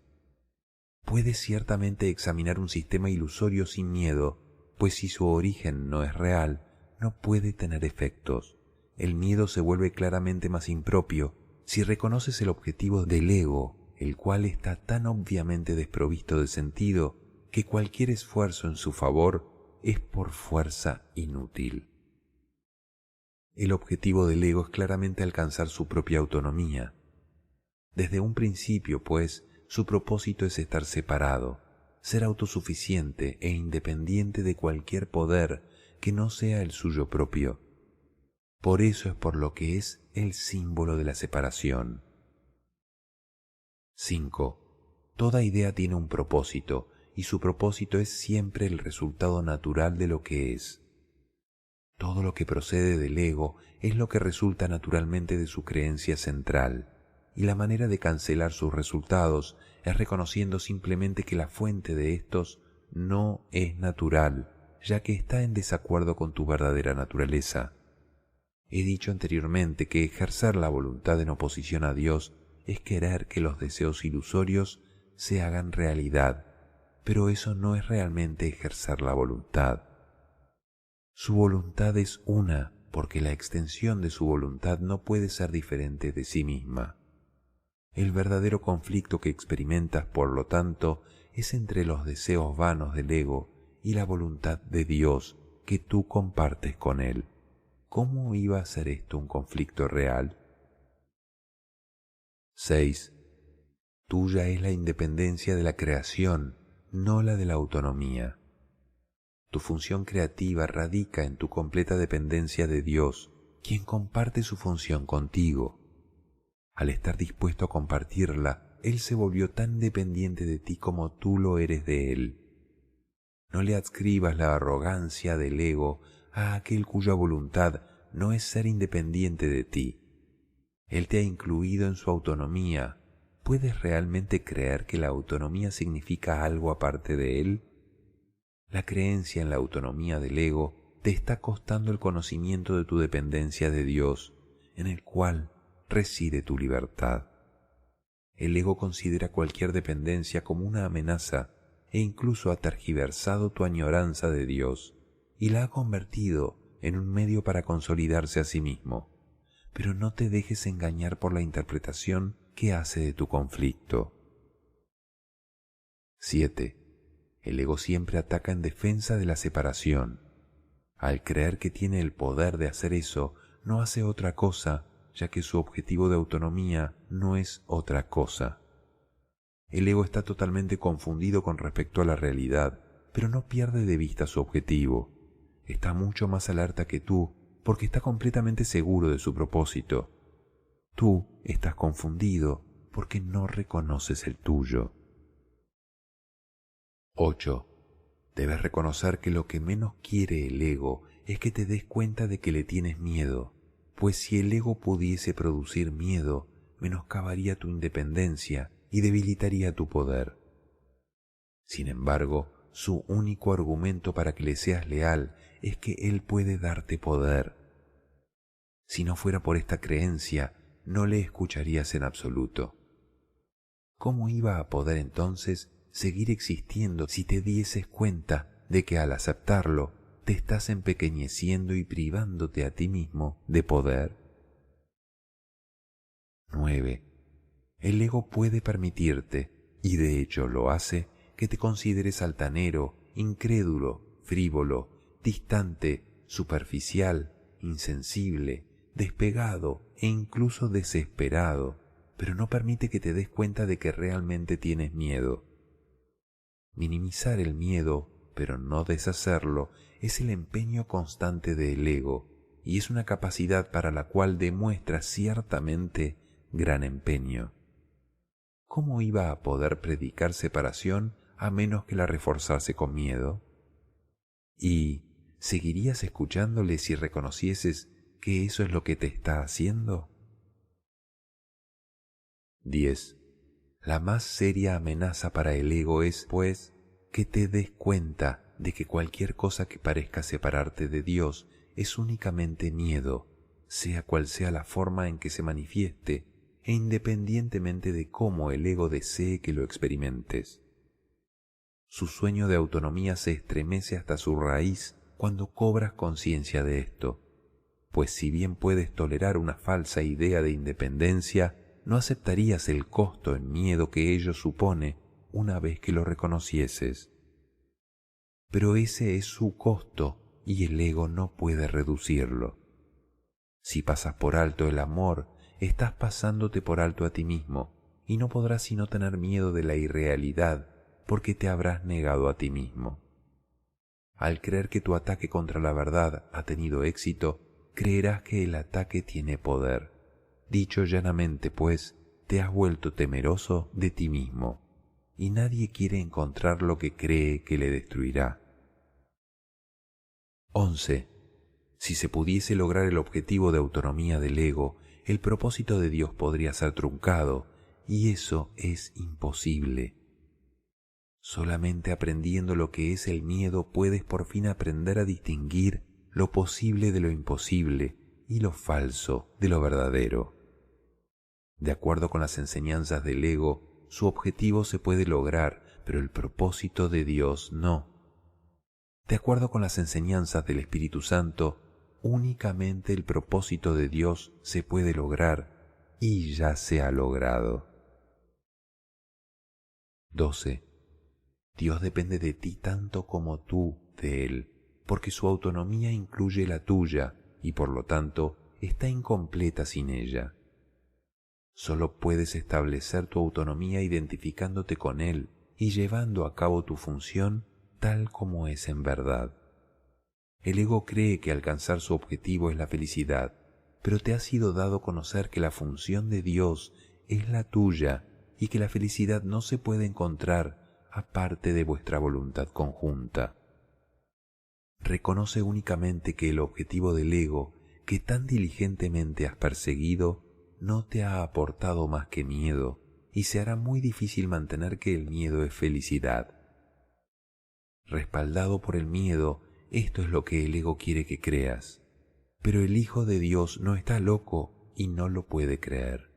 Puedes ciertamente examinar un sistema ilusorio sin miedo, pues si su origen no es real, no puede tener efectos. El miedo se vuelve claramente más impropio si reconoces el objetivo del ego, el cual está tan obviamente desprovisto de sentido que cualquier esfuerzo en su favor es por fuerza inútil. El objetivo del ego es claramente alcanzar su propia autonomía. Desde un principio, pues, su propósito es estar separado, ser autosuficiente e independiente de cualquier poder que no sea el suyo propio. Por eso es por lo que es el símbolo de la separación. 5. Toda idea tiene un propósito, y su propósito es siempre el resultado natural de lo que es. Todo lo que procede del ego es lo que resulta naturalmente de su creencia central, y la manera de cancelar sus resultados es reconociendo simplemente que la fuente de estos no es natural, ya que está en desacuerdo con tu verdadera naturaleza. He dicho anteriormente que ejercer la voluntad en oposición a Dios es querer que los deseos ilusorios se hagan realidad, pero eso no es realmente ejercer la voluntad. Su voluntad es una porque la extensión de su voluntad no puede ser diferente de sí misma. El verdadero conflicto que experimentas, por lo tanto, es entre los deseos vanos del ego y la voluntad de Dios que tú compartes con él. ¿Cómo iba a ser esto un conflicto real? 6. Tuya es la independencia de la creación, no la de la autonomía. Tu función creativa radica en tu completa dependencia de Dios, quien comparte su función contigo. Al estar dispuesto a compartirla, Él se volvió tan dependiente de ti como tú lo eres de Él. No le adscribas la arrogancia del ego a aquel cuya voluntad no es ser independiente de ti. Él te ha incluido en su autonomía. ¿Puedes realmente creer que la autonomía significa algo aparte de Él? La creencia en la autonomía del ego te está costando el conocimiento de tu dependencia de Dios, en el cual reside tu libertad. El ego considera cualquier dependencia como una amenaza e incluso ha tergiversado tu añoranza de Dios y la ha convertido en un medio para consolidarse a sí mismo. Pero no te dejes engañar por la interpretación que hace de tu conflicto. 7. El ego siempre ataca en defensa de la separación. Al creer que tiene el poder de hacer eso, no hace otra cosa, ya que su objetivo de autonomía no es otra cosa. El ego está totalmente confundido con respecto a la realidad, pero no pierde de vista su objetivo. Está mucho más alerta que tú, porque está completamente seguro de su propósito. Tú estás confundido porque no reconoces el tuyo. 8. Debes reconocer que lo que menos quiere el ego es que te des cuenta de que le tienes miedo, pues si el ego pudiese producir miedo, menoscabaría tu independencia y debilitaría tu poder. Sin embargo, su único argumento para que le seas leal es que él puede darte poder. Si no fuera por esta creencia, no le escucharías en absoluto. ¿Cómo iba a poder entonces seguir existiendo si te dieses cuenta de que al aceptarlo te estás empequeñeciendo y privándote a ti mismo de poder? 9. El ego puede permitirte, y de hecho lo hace, que te consideres altanero, incrédulo, frívolo, distante, superficial, insensible, despegado e incluso desesperado, pero no permite que te des cuenta de que realmente tienes miedo. Minimizar el miedo, pero no deshacerlo, es el empeño constante del ego, y es una capacidad para la cual demuestra ciertamente gran empeño. ¿Cómo iba a poder predicar separación a menos que la reforzase con miedo? ¿Y seguirías escuchándole si reconocieses que eso es lo que te está haciendo? 10. La más seria amenaza para el ego es, pues, que te des cuenta de que cualquier cosa que parezca separarte de Dios es únicamente miedo, sea cual sea la forma en que se manifieste, e independientemente de cómo el ego desee que lo experimentes. Su sueño de autonomía se estremece hasta su raíz cuando cobras conciencia de esto, pues si bien puedes tolerar una falsa idea de independencia, no aceptarías el costo en miedo que ello supone una vez que lo reconocieses. Pero ese es su costo y el ego no puede reducirlo. Si pasas por alto el amor, estás pasándote por alto a ti mismo y no podrás sino tener miedo de la irrealidad porque te habrás negado a ti mismo. Al creer que tu ataque contra la verdad ha tenido éxito, creerás que el ataque tiene poder. Dicho llanamente, pues, te has vuelto temeroso de ti mismo, y nadie quiere encontrar lo que cree que le destruirá. 11. Si se pudiese lograr el objetivo de autonomía del ego, el propósito de Dios podría ser truncado, y eso es imposible. Solamente aprendiendo lo que es el miedo puedes por fin aprender a distinguir lo posible de lo imposible y lo falso de lo verdadero. De acuerdo con las enseñanzas del ego, su objetivo se puede lograr, pero el propósito de Dios no. De acuerdo con las enseñanzas del Espíritu Santo, únicamente el propósito de Dios se puede lograr y ya se ha logrado. 12. Dios depende de ti tanto como tú de Él, porque su autonomía incluye la tuya y por lo tanto está incompleta sin ella. Solo puedes establecer tu autonomía identificándote con Él y llevando a cabo tu función tal como es en verdad. El ego cree que alcanzar su objetivo es la felicidad, pero te ha sido dado conocer que la función de Dios es la tuya y que la felicidad no se puede encontrar aparte de vuestra voluntad conjunta. Reconoce únicamente que el objetivo del ego que tan diligentemente has perseguido no te ha aportado más que miedo y se hará muy difícil mantener que el miedo es felicidad. Respaldado por el miedo, esto es lo que el ego quiere que creas, pero el Hijo de Dios no está loco y no lo puede creer.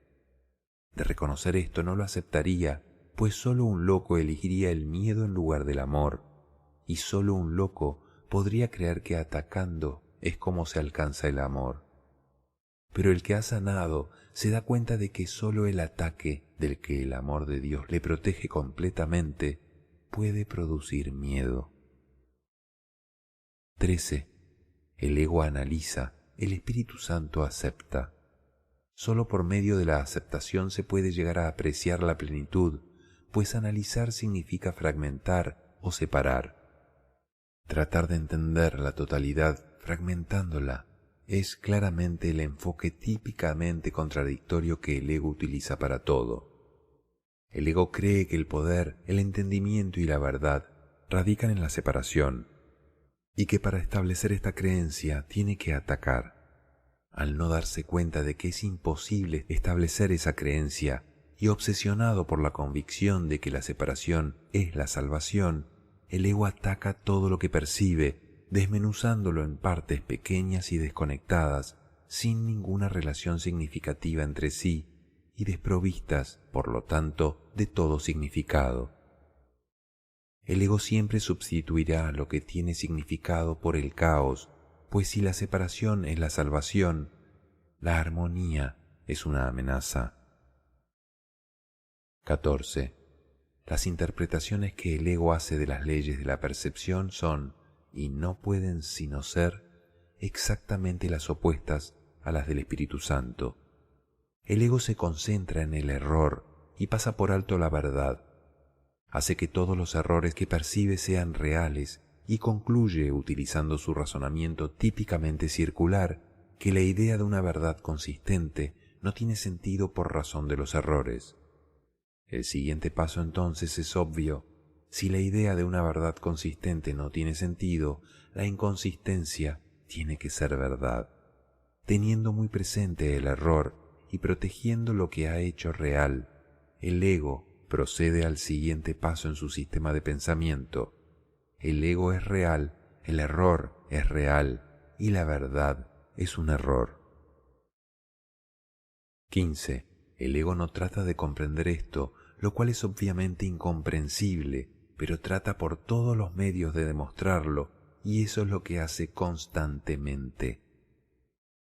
De reconocer esto no lo aceptaría, pues solo un loco elegiría el miedo en lugar del amor, y solo un loco podría creer que atacando es como se alcanza el amor. Pero el que ha sanado se da cuenta de que solo el ataque del que el amor de Dios le protege completamente puede producir miedo. 13. El ego analiza, el Espíritu Santo acepta. Solo por medio de la aceptación se puede llegar a apreciar la plenitud, pues analizar significa fragmentar o separar. Tratar de entender la totalidad fragmentándola es claramente el enfoque típicamente contradictorio que el ego utiliza para todo. El ego cree que el poder, el entendimiento y la verdad radican en la separación, y que para establecer esta creencia tiene que atacar. Al no darse cuenta de que es imposible establecer esa creencia y obsesionado por la convicción de que la separación es la salvación, el ego ataca todo lo que percibe, desmenuzándolo en partes pequeñas y desconectadas, sin ninguna relación significativa entre sí y desprovistas, por lo tanto, de todo significado. El ego siempre sustituirá lo que tiene significado por el caos, pues si la separación es la salvación, la armonía es una amenaza. 14. Las interpretaciones que el ego hace de las leyes de la percepción son, y no pueden sino ser, exactamente las opuestas a las del Espíritu Santo. El ego se concentra en el error y pasa por alto la verdad. Hace que todos los errores que percibe sean reales y concluye, utilizando su razonamiento típicamente circular, que la idea de una verdad consistente no tiene sentido por razón de los errores. El siguiente paso entonces es obvio. Si la idea de una verdad consistente no tiene sentido, la inconsistencia tiene que ser verdad. Teniendo muy presente el error y protegiendo lo que ha hecho real, el ego procede al siguiente paso en su sistema de pensamiento. El ego es real, el error es real y la verdad es un error. 15. El ego no trata de comprender esto, lo cual es obviamente incomprensible, pero trata por todos los medios de demostrarlo, y eso es lo que hace constantemente.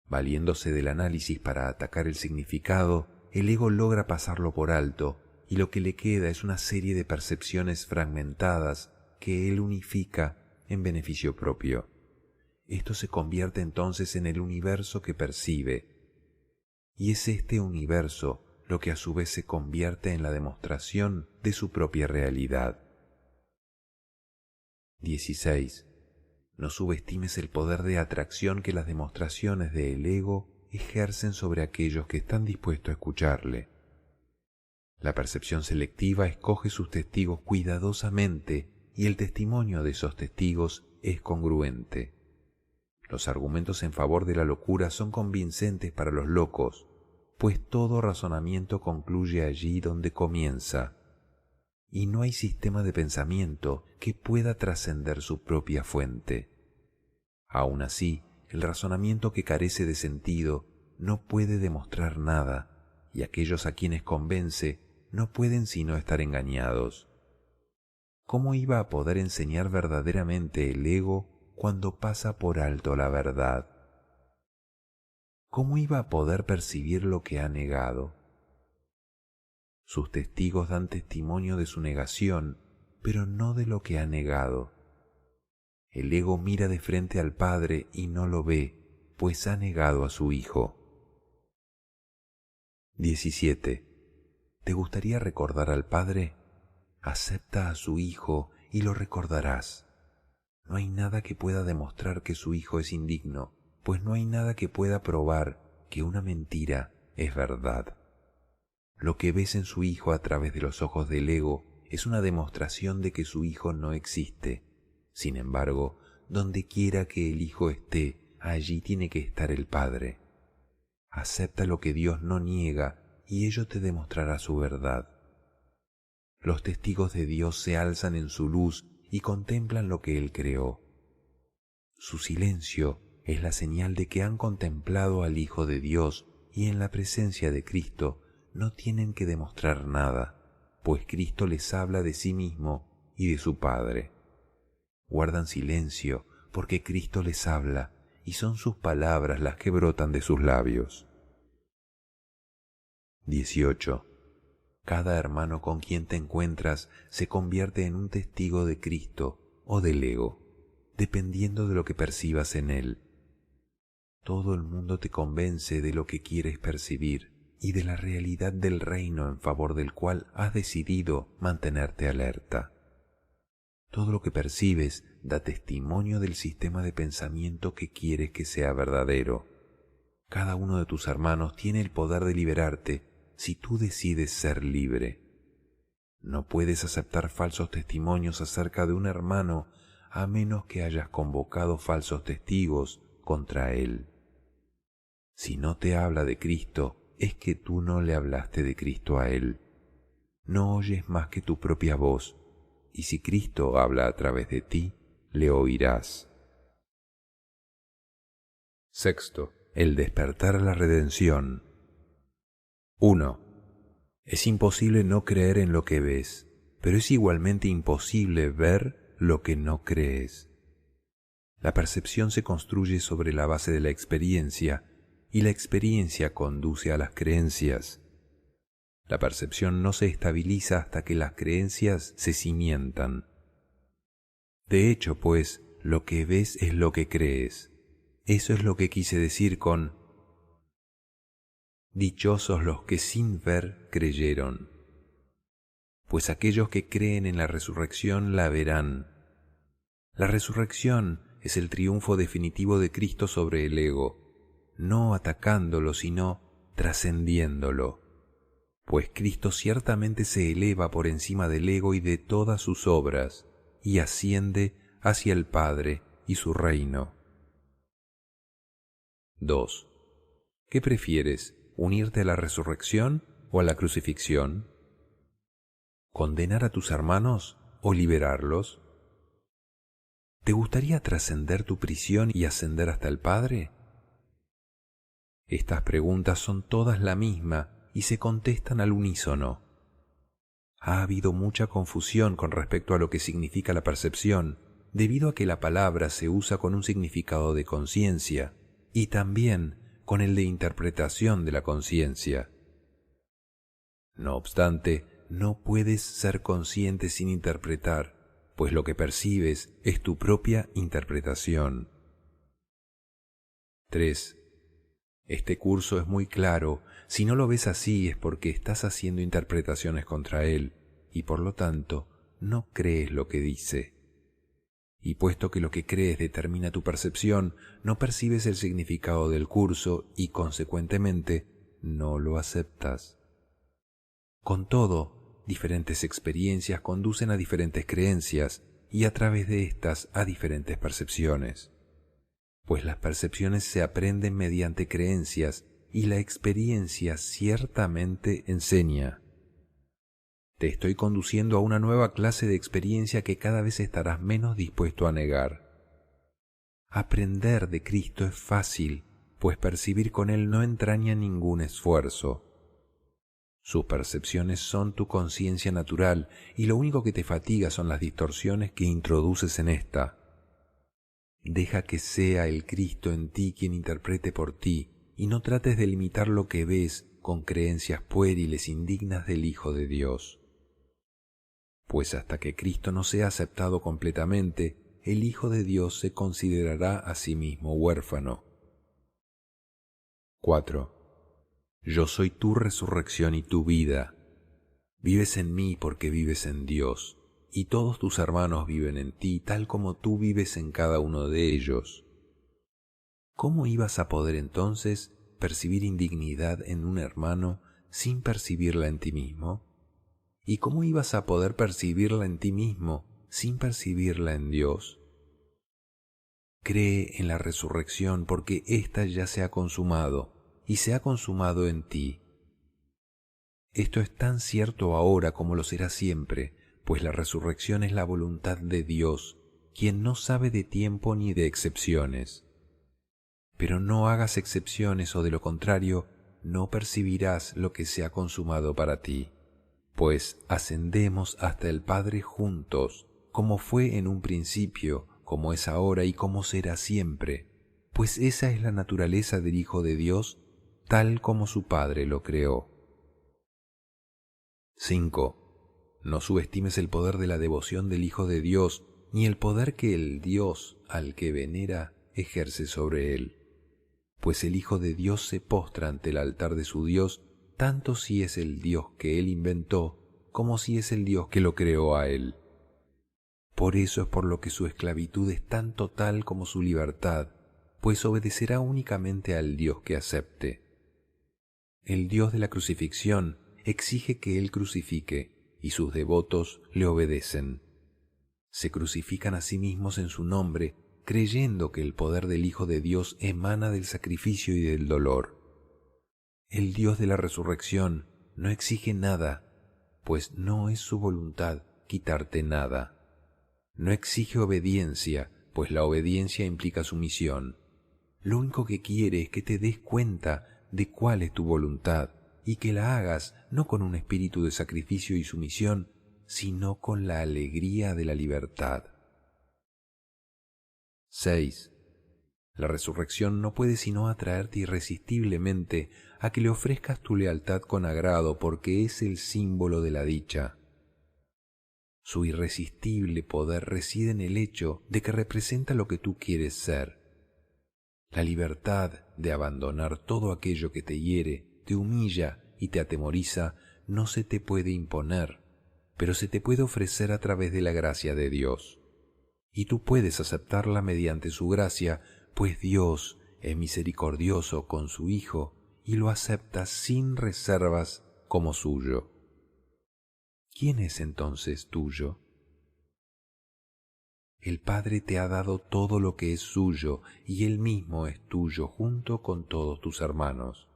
Valiéndose del análisis para atacar el significado, el ego logra pasarlo por alto, y lo que le queda es una serie de percepciones fragmentadas que él unifica en beneficio propio. Esto se convierte entonces en el universo que percibe, y es este universo lo que a su vez se convierte en la demostración de su propia realidad. 16. No subestimes el poder de atracción que las demostraciones del ego ejercen sobre aquellos que están dispuestos a escucharle. La percepción selectiva escoge sus testigos cuidadosamente y el testimonio de esos testigos es congruente. Los argumentos en favor de la locura son convincentes para los locos, pues todo razonamiento concluye allí donde comienza, y no hay sistema de pensamiento que pueda trascender su propia fuente. Aun así, el razonamiento que carece de sentido no puede demostrar nada, y aquellos a quienes convence no pueden sino estar engañados. ¿Cómo iba a poder enseñar verdaderamente el ego cuando pasa por alto la verdad? ¿cómo iba a poder percibir lo que ha negado? Sus testigos dan testimonio de su negación, pero no de lo que ha negado. El ego mira de frente al Padre y no lo ve, pues ha negado a su Hijo. 17. ¿Te gustaría recordar al Padre? Acepta a su Hijo y lo recordarás. No hay nada que pueda demostrar que su Hijo es indigno, pues no hay nada que pueda probar que una mentira es verdad. Lo que ves en su Hijo a través de los ojos del ego es una demostración de que su Hijo no existe. Sin embargo, donde quiera que el Hijo esté, allí tiene que estar el Padre. Acepta lo que Dios no niega y ello te demostrará su verdad. Los testigos de Dios se alzan en su luz y contemplan lo que Él creó. Su silencio es la señal de que han contemplado al Hijo de Dios y en la presencia de Cristo no tienen que demostrar nada, pues Cristo les habla de sí mismo y de su Padre. Guardan silencio porque Cristo les habla y son sus palabras las que brotan de sus labios. 18. Cada hermano con quien te encuentras se convierte en un testigo de Cristo o del ego, dependiendo de lo que percibas en él. Todo el mundo te convence de lo que quieres percibir y de la realidad del reino en favor del cual has decidido mantenerte alerta. Todo lo que percibes da testimonio del sistema de pensamiento que quieres que sea verdadero. Cada uno de tus hermanos tiene el poder de liberarte si tú decides ser libre. No puedes aceptar falsos testimonios acerca de un hermano a menos que hayas convocado falsos testigos contra él. Si no te habla de Cristo, es que tú no le hablaste de Cristo a él. No oyes más que tu propia voz, y si Cristo habla a través de ti, le oirás. 6. El despertar a la redención. 1. Es imposible no creer en lo que ves, pero es igualmente imposible ver lo que no crees. La percepción se construye sobre la base de la experiencia, y la experiencia conduce a las creencias. La percepción no se estabiliza hasta que las creencias se cimientan. De hecho, pues, lo que ves es lo que crees. Eso es lo que quise decir con dichosos los que sin ver creyeron, pues aquellos que creen en la resurrección la verán. La resurrección es el triunfo definitivo de Cristo sobre el ego, no atacándolo, sino trascendiéndolo, pues Cristo ciertamente se eleva por encima del ego y de todas sus obras, y asciende hacia el Padre y su reino. 2. ¿Qué prefieres? ¿Unirte a la resurrección o a la crucifixión? ¿Condenar a tus hermanos o liberarlos? ¿Te gustaría trascender tu prisión y ascender hasta el Padre? Estas preguntas son todas la misma y se contestan al unísono. Ha habido mucha confusión con respecto a lo que significa la percepción, debido a que la palabra se usa con un significado de conciencia y también con el de interpretación de la conciencia. No obstante, no puedes ser consciente sin interpretar, pues lo que percibes es tu propia interpretación. 3. Este curso es muy claro. Si no lo ves así es porque estás haciendo interpretaciones contra él y por lo tanto no crees lo que dice. Y puesto que lo que crees determina tu percepción, no percibes el significado del curso y, consecuentemente, no lo aceptas. Con todo, diferentes experiencias conducen a diferentes creencias y a través de estas a diferentes percepciones. Pues las percepciones se aprenden mediante creencias y la experiencia ciertamente enseña. Te estoy conduciendo a una nueva clase de experiencia que cada vez estarás menos dispuesto a negar. Aprender de Cristo es fácil, pues percibir con Él no entraña ningún esfuerzo. Sus percepciones son tu conciencia natural y lo único que te fatiga son las distorsiones que introduces en esta. Deja que sea el Cristo en ti quien interprete por ti y no trates de limitar lo que ves con creencias puériles indignas del Hijo de Dios. Pues hasta que Cristo no sea aceptado completamente, el Hijo de Dios se considerará a sí mismo huérfano. 4. Yo soy tu resurrección y tu vida. Vives en mí porque vives en Dios, y todos tus hermanos viven en ti tal como tú vives en cada uno de ellos. ¿Cómo ibas a poder entonces percibir indignidad en un hermano sin percibirla en ti mismo? ¿Y cómo ibas a poder percibirla en ti mismo sin percibirla en Dios? Cree en la resurrección porque ésta ya se ha consumado y se ha consumado en ti. Esto es tan cierto ahora como lo será siempre, pues la resurrección es la voluntad de Dios, quien no sabe de tiempo ni de excepciones. Pero no hagas excepciones o de lo contrario, no percibirás lo que se ha consumado para ti. Pues ascendemos hasta el Padre juntos, como fue en un principio, como es ahora y como será siempre, pues esa es la naturaleza del Hijo de Dios, tal como su Padre lo creó. 5. No subestimes el poder de la devoción del Hijo de Dios, ni el poder que el Dios al que venera ejerce sobre él. Pues el Hijo de Dios se postra ante el altar de su Dios, tanto si es el Dios que él inventó, como si es el Dios que lo creó a él. Por eso es por lo que su esclavitud es tan total como su libertad, pues obedecerá únicamente al Dios que acepte. El Dios de la crucifixión exige que él crucifique, y sus devotos le obedecen. Se crucifican a sí mismos en su nombre, creyendo que el poder del Hijo de Dios emana del sacrificio y del dolor. El Dios de la resurrección no exige nada, pues no es su voluntad quitarte nada. No exige obediencia, pues la obediencia implica sumisión. Lo único que quiere es que te des cuenta de cuál es tu voluntad y que la hagas no con un espíritu de sacrificio y sumisión, sino con la alegría de la libertad. 6. La resurrección no puede sino atraerte irresistiblemente a que le ofrezcas tu lealtad con agrado porque es el símbolo de la dicha. Su irresistible poder reside en el hecho de que representa lo que tú quieres ser. La libertad de abandonar todo aquello que te hiere, te humilla y te atemoriza no se te puede imponer, pero se te puede ofrecer a través de la gracia de Dios. Y tú puedes aceptarla mediante su gracia, pues Dios es misericordioso con su Hijo y lo acepta sin reservas como suyo. ¿Quién es entonces tuyo? El Padre te ha dado todo lo que es suyo y Él mismo es tuyo junto con todos tus hermanos.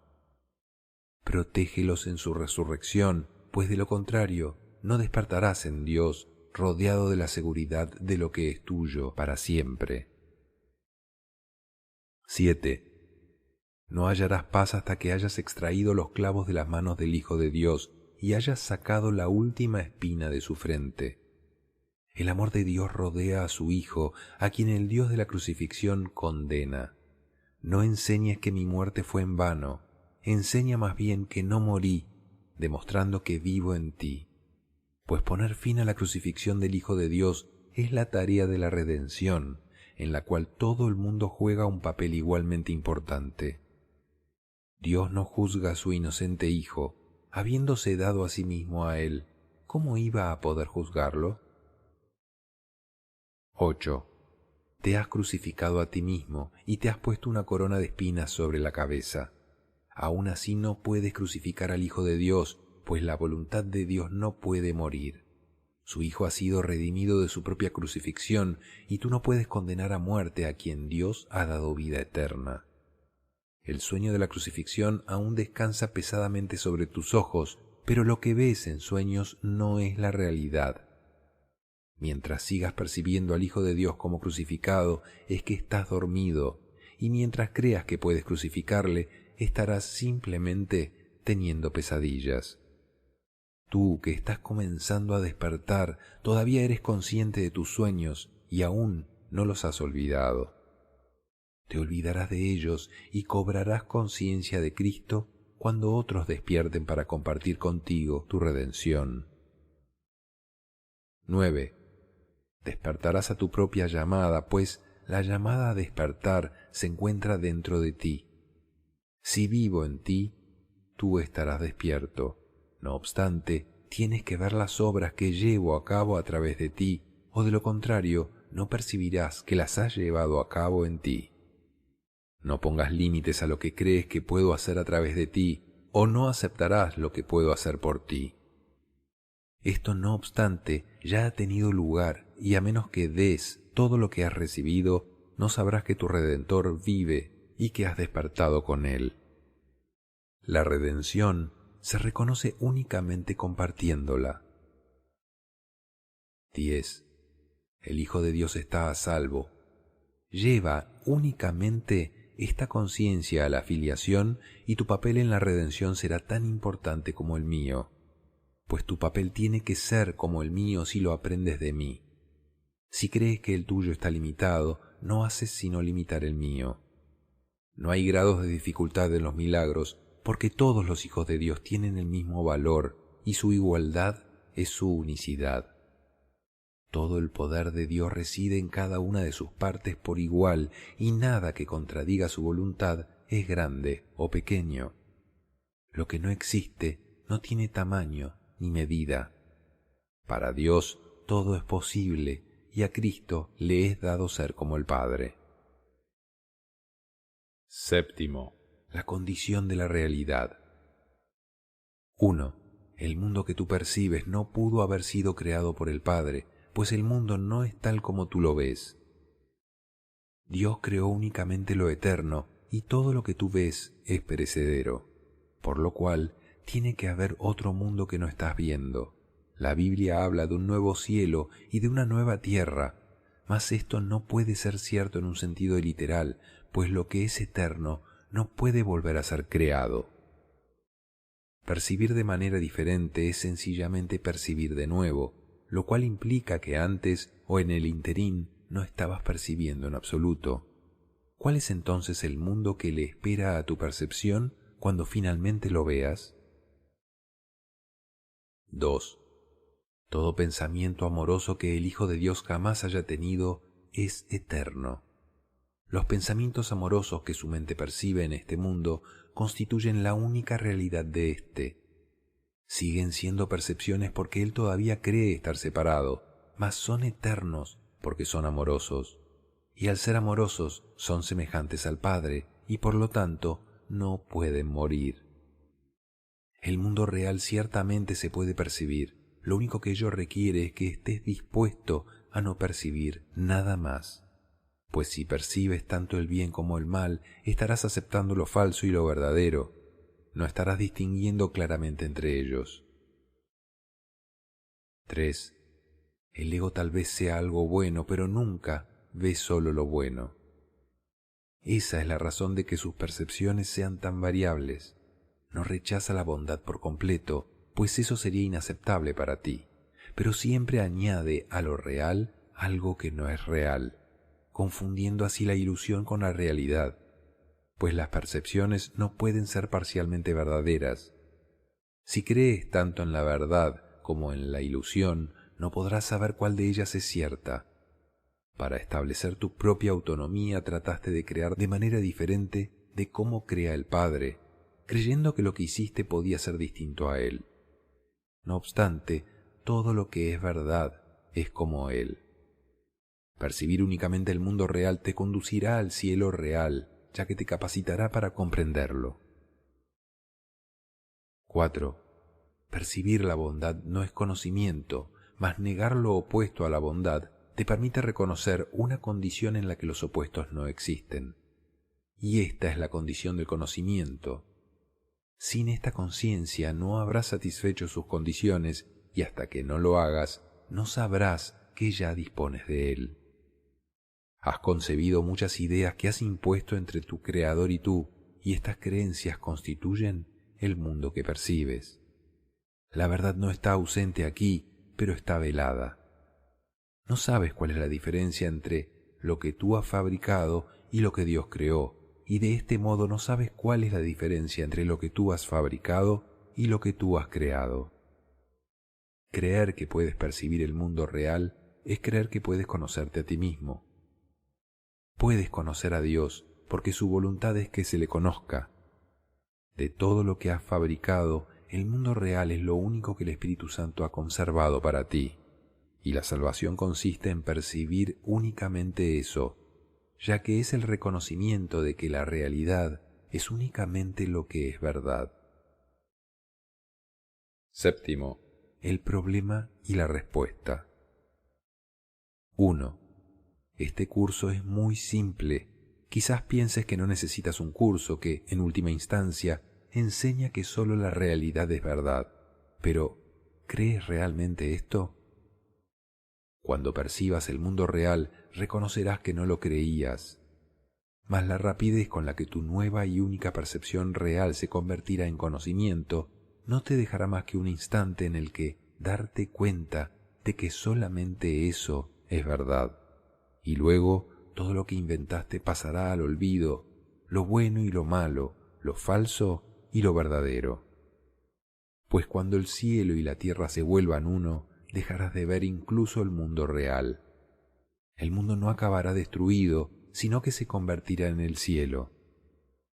Protégelos en su resurrección, pues de lo contrario no despertarás en Dios rodeado de la seguridad de lo que es tuyo para siempre. 7. No hallarás paz hasta que hayas extraído los clavos de las manos del Hijo de Dios y hayas sacado la última espina de su frente. El amor de Dios rodea a su Hijo, a quien el Dios de la crucifixión condena. No enseñes que mi muerte fue en vano, enseña más bien que no morí, demostrando que vivo en ti. Pues poner fin a la crucifixión del Hijo de Dios es la tarea de la redención, en la cual todo el mundo juega un papel igualmente importante. Dios no juzga a su inocente Hijo, habiéndose dado a sí mismo a él. ¿Cómo iba a poder juzgarlo? 8. Te has crucificado a ti mismo y te has puesto una corona de espinas sobre la cabeza. Aún así no puedes crucificar al Hijo de Dios, pues la voluntad de Dios no puede morir. Su Hijo ha sido redimido de su propia crucifixión y tú no puedes condenar a muerte a quien Dios ha dado vida eterna. El sueño de la crucifixión aún descansa pesadamente sobre tus ojos, pero lo que ves en sueños no es la realidad. Mientras sigas percibiendo al Hijo de Dios como crucificado, es que estás dormido, y mientras creas que puedes crucificarle, estarás simplemente teniendo pesadillas. Tú, que estás comenzando a despertar, todavía eres consciente de tus sueños y aún no los has olvidado. Te olvidarás de ellos y cobrarás conciencia de Cristo cuando otros despierten para compartir contigo tu redención. 9. Despertarás a tu propia llamada, pues la llamada a despertar se encuentra dentro de ti. Si vivo en ti, tú estarás despierto. No obstante, tienes que ver las obras que llevo a cabo a través de ti, o de lo contrario, no percibirás que las has llevado a cabo en ti. No pongas límites a lo que crees que puedo hacer a través de ti, o no aceptarás lo que puedo hacer por ti. Esto, no obstante, ya ha tenido lugar, y a menos que des todo lo que has recibido, no sabrás que tu Redentor vive y que has despertado con él. La redención se reconoce únicamente compartiéndola. 10. El Hijo de Dios está a salvo. Lleva únicamente esta conciencia a la filiación y tu papel en la redención será tan importante como el mío, pues tu papel tiene que ser como el mío si lo aprendes de mí. Si crees que el tuyo está limitado, no haces sino limitar el mío. No hay grados de dificultad en los milagros, porque todos los hijos de Dios tienen el mismo valor y su igualdad es su unicidad. Todo el poder de Dios reside en cada una de sus partes por igual, y nada que contradiga su voluntad es grande o pequeño. Lo que no existe no tiene tamaño ni medida. Para Dios todo es posible, y a Cristo le es dado ser como el Padre. 7. La condición de la realidad. 1. El mundo que tú percibes no pudo haber sido creado por el Padre, pues el mundo no es tal como tú lo ves. Dios creó únicamente lo eterno, y todo lo que tú ves es perecedero, por lo cual tiene que haber otro mundo que no estás viendo. La Biblia habla de un nuevo cielo y de una nueva tierra, mas esto no puede ser cierto en un sentido literal, pues lo que es eterno no puede volver a ser creado. Percibir de manera diferente es sencillamente percibir de nuevo, lo cual implica que antes o en el interín no estabas percibiendo en absoluto. ¿Cuál es entonces el mundo que le espera a tu percepción cuando finalmente lo veas? 2. Todo pensamiento amoroso que el Hijo de Dios jamás haya tenido es eterno. Los pensamientos amorosos que su mente percibe en este mundo constituyen la única realidad de éste. Siguen siendo percepciones porque él todavía cree estar separado, mas son eternos porque son amorosos. Y al ser amorosos son semejantes al Padre y por lo tanto no pueden morir. El mundo real ciertamente se puede percibir, lo único que ello requiere es que estés dispuesto a no percibir nada más. Pues si percibes tanto el bien como el mal, estarás aceptando lo falso y lo verdadero. No estarás distinguiendo claramente entre ellos. 3. El ego tal vez sea algo bueno, pero nunca ve solo lo bueno. Esa es la razón de que sus percepciones sean tan variables. No rechaza la bondad por completo, pues eso sería inaceptable para ti, pero siempre añade a lo real algo que no es real, confundiendo así la ilusión con la realidad, pues las percepciones no pueden ser parcialmente verdaderas. Si crees tanto en la verdad como en la ilusión, no podrás saber cuál de ellas es cierta. Para establecer tu propia autonomía trataste de crear de manera diferente de cómo crea el Padre, creyendo que lo que hiciste podía ser distinto a Él. No obstante, todo lo que es verdad es como Él. Percibir únicamente el mundo real te conducirá al cielo real, ya que te capacitará para comprenderlo. 4. Percibir la bondad no es conocimiento, mas negar lo opuesto a la bondad te permite reconocer una condición en la que los opuestos no existen. Y esta es la condición del conocimiento. Sin esta conciencia no habrás satisfecho sus condiciones y hasta que no lo hagas, no sabrás que ya dispones de él. Has concebido muchas ideas que has impuesto entre tu Creador y tú, y estas creencias constituyen el mundo que percibes. La verdad no está ausente aquí, pero está velada. No sabes cuál es la diferencia entre lo que tú has fabricado y lo que Dios creó, y de este modo no sabes cuál es la diferencia entre lo que tú has fabricado y lo que tú has creado. Creer que puedes percibir el mundo real es creer que puedes conocerte a ti mismo. Puedes conocer a Dios porque su voluntad es que se le conozca. De todo lo que has fabricado, el mundo real es lo único que el Espíritu Santo ha conservado para ti, y la salvación consiste en percibir únicamente eso, ya que es el reconocimiento de que la realidad es únicamente lo que es verdad. Séptimo, el problema y la respuesta. 1. Este curso es muy simple. Quizás pienses que no necesitas un curso que, en última instancia, enseña que solo la realidad es verdad. Pero, ¿crees realmente esto? Cuando percibas el mundo real, reconocerás que no lo creías. Mas la rapidez con la que tu nueva y única percepción real se convertirá en conocimiento no te dejará más que un instante en el que darte cuenta de que solamente eso es verdad. Y luego todo lo que inventaste pasará al olvido, lo bueno y lo malo, lo falso y lo verdadero. Pues cuando el cielo y la tierra se vuelvan uno, dejarás de ver incluso el mundo real. El mundo no acabará destruido, sino que se convertirá en el cielo.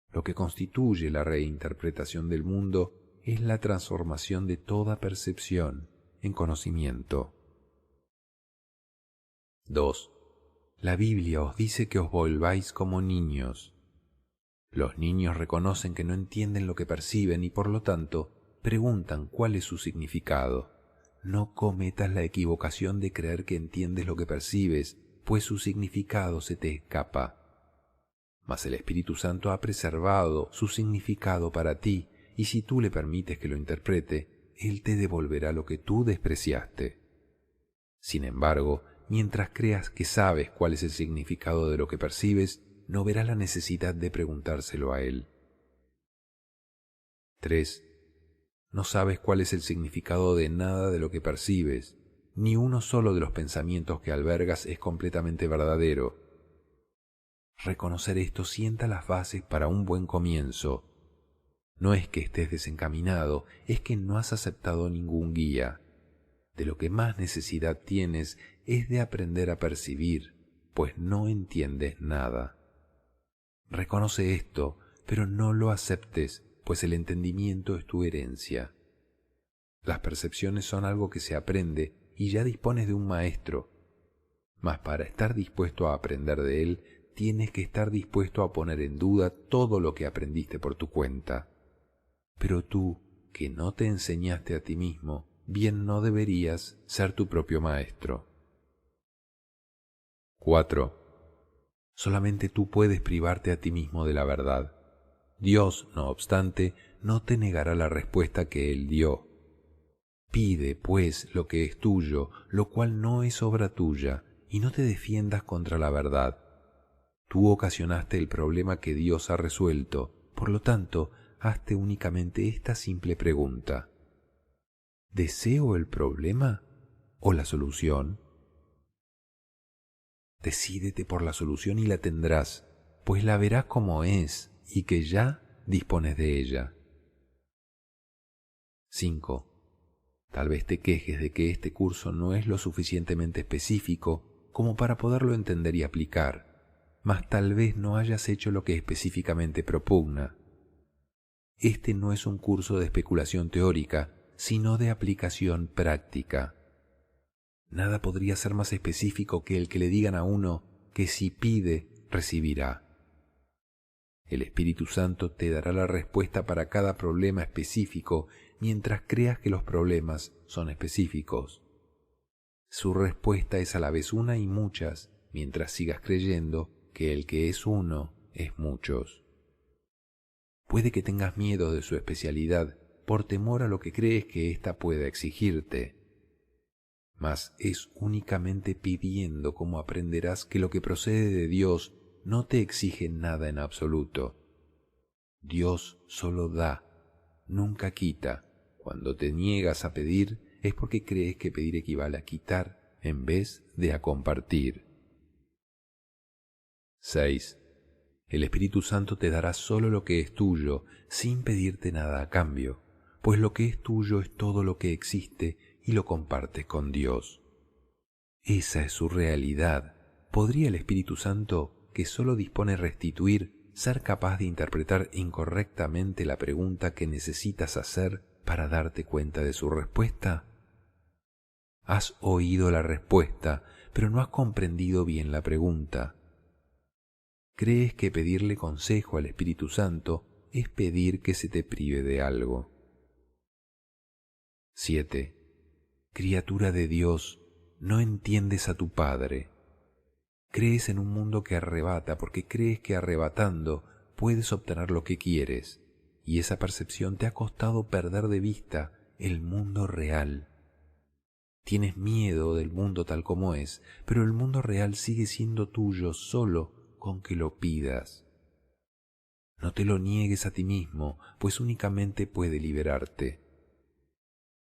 Lo que constituye la reinterpretación del mundo es la transformación de toda percepción en conocimiento. 2. La Biblia os dice que os volváis como niños. Los niños reconocen que no entienden lo que perciben y por lo tanto preguntan cuál es su significado. No cometas la equivocación de creer que entiendes lo que percibes, pues su significado se te escapa. Mas el Espíritu Santo ha preservado su significado para ti, y si tú le permites que lo interprete, Él te devolverá lo que tú despreciaste. Sin embargo, mientras creas que sabes cuál es el significado de lo que percibes, no verás la necesidad de preguntárselo a Él. 3. No sabes cuál es el significado de nada de lo que percibes, ni uno solo de los pensamientos que albergas es completamente verdadero. Reconocer esto sienta las bases para un buen comienzo. No es que estés desencaminado, es que no has aceptado ningún guía. De lo que más necesidad tienes es de aprender a percibir, pues no entiendes nada. Reconoce esto, pero no lo aceptes, pues el entendimiento es tu herencia. Las percepciones son algo que se aprende y ya dispones de un maestro. Mas para estar dispuesto a aprender de él, tienes que estar dispuesto a poner en duda todo lo que aprendiste por tu cuenta. Pero tú, que no te enseñaste a ti mismo, bien no deberías ser tu propio maestro. 4. Solamente tú puedes privarte a ti mismo de la verdad. Dios, no obstante, no te negará la respuesta que Él dio. Pide, pues, lo que es tuyo, lo cual no es obra tuya, y no te defiendas contra la verdad. Tú ocasionaste el problema que Dios ha resuelto, por lo tanto, hazte únicamente esta simple pregunta: ¿deseo el problema o la solución? Decídete por la solución y la tendrás, pues la verás como es y que ya dispones de ella. 5. Tal vez te quejes de que este curso no es lo suficientemente específico como para poderlo entender y aplicar, mas tal vez no hayas hecho lo que específicamente propugna. Este no es un curso de especulación teórica, sino de aplicación práctica. Nada podría ser más específico que el que le digan a uno que si pide, recibirá. El Espíritu Santo te dará la respuesta para cada problema específico mientras creas que los problemas son específicos. Su respuesta es a la vez una y muchas, mientras sigas creyendo que el que es uno es muchos. Puede que tengas miedo de su especialidad por temor a lo que crees que ésta pueda exigirte. Mas es únicamente pidiendo como aprenderás que lo que procede de Dios no te exige nada en absoluto. Dios solo da, nunca quita. Cuando te niegas a pedir es porque crees que pedir equivale a quitar en vez de a compartir. 6. El Espíritu Santo te dará solo lo que es tuyo, sin pedirte nada a cambio, pues lo que es tuyo es todo lo que existe y lo compartes con Dios. Esa es su realidad. ¿Podría el Espíritu Santo, que solo dispone restituir, ser capaz de interpretar incorrectamente la pregunta que necesitas hacer para darte cuenta de su respuesta? Has oído la respuesta, pero no has comprendido bien la pregunta. ¿Crees que pedirle consejo al Espíritu Santo es pedir que se te prive de algo? 7. Criatura de Dios, no entiendes a tu Padre. Crees en un mundo que arrebata porque crees que arrebatando puedes obtener lo que quieres, y esa percepción te ha costado perder de vista el mundo real. Tienes miedo del mundo tal como es, pero el mundo real sigue siendo tuyo solo con que lo pidas. No te lo niegues a ti mismo, pues únicamente puede liberarte.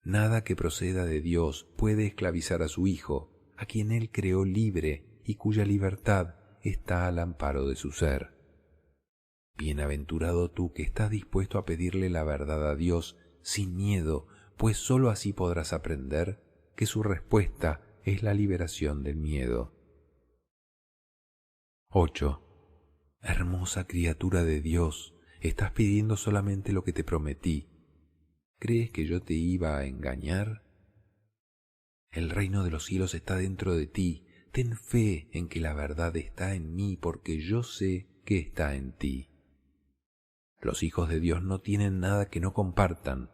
Nada que proceda de Dios puede esclavizar a su Hijo, a quien Él creó libre y cuya libertad está al amparo de su ser. Bienaventurado tú que estás dispuesto a pedirle la verdad a Dios sin miedo, pues sólo así podrás aprender que su respuesta es la liberación del miedo. 8. Hermosa criatura de Dios, estás pidiendo solamente lo que te prometí. ¿Crees que yo te iba a engañar? El reino de los cielos está dentro de ti. Ten fe en que la verdad está en mí, porque yo sé que está en ti. Los hijos de Dios no tienen nada que no compartan.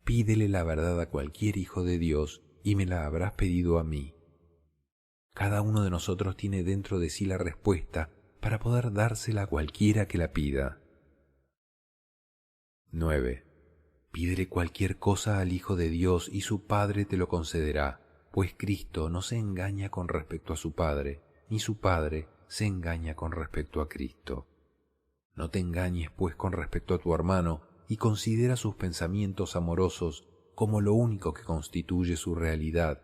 Pídele la verdad a cualquier hijo de Dios y me la habrás pedido a mí. Cada uno de nosotros tiene dentro de sí la respuesta para poder dársela a cualquiera que la pida. 9. Pídele cualquier cosa al Hijo de Dios y su Padre te lo concederá, pues Cristo no se engaña con respecto a su Padre, ni su Padre se engaña con respecto a Cristo. No te engañes, pues, con respecto a tu hermano y considera sus pensamientos amorosos como lo único que constituye su realidad,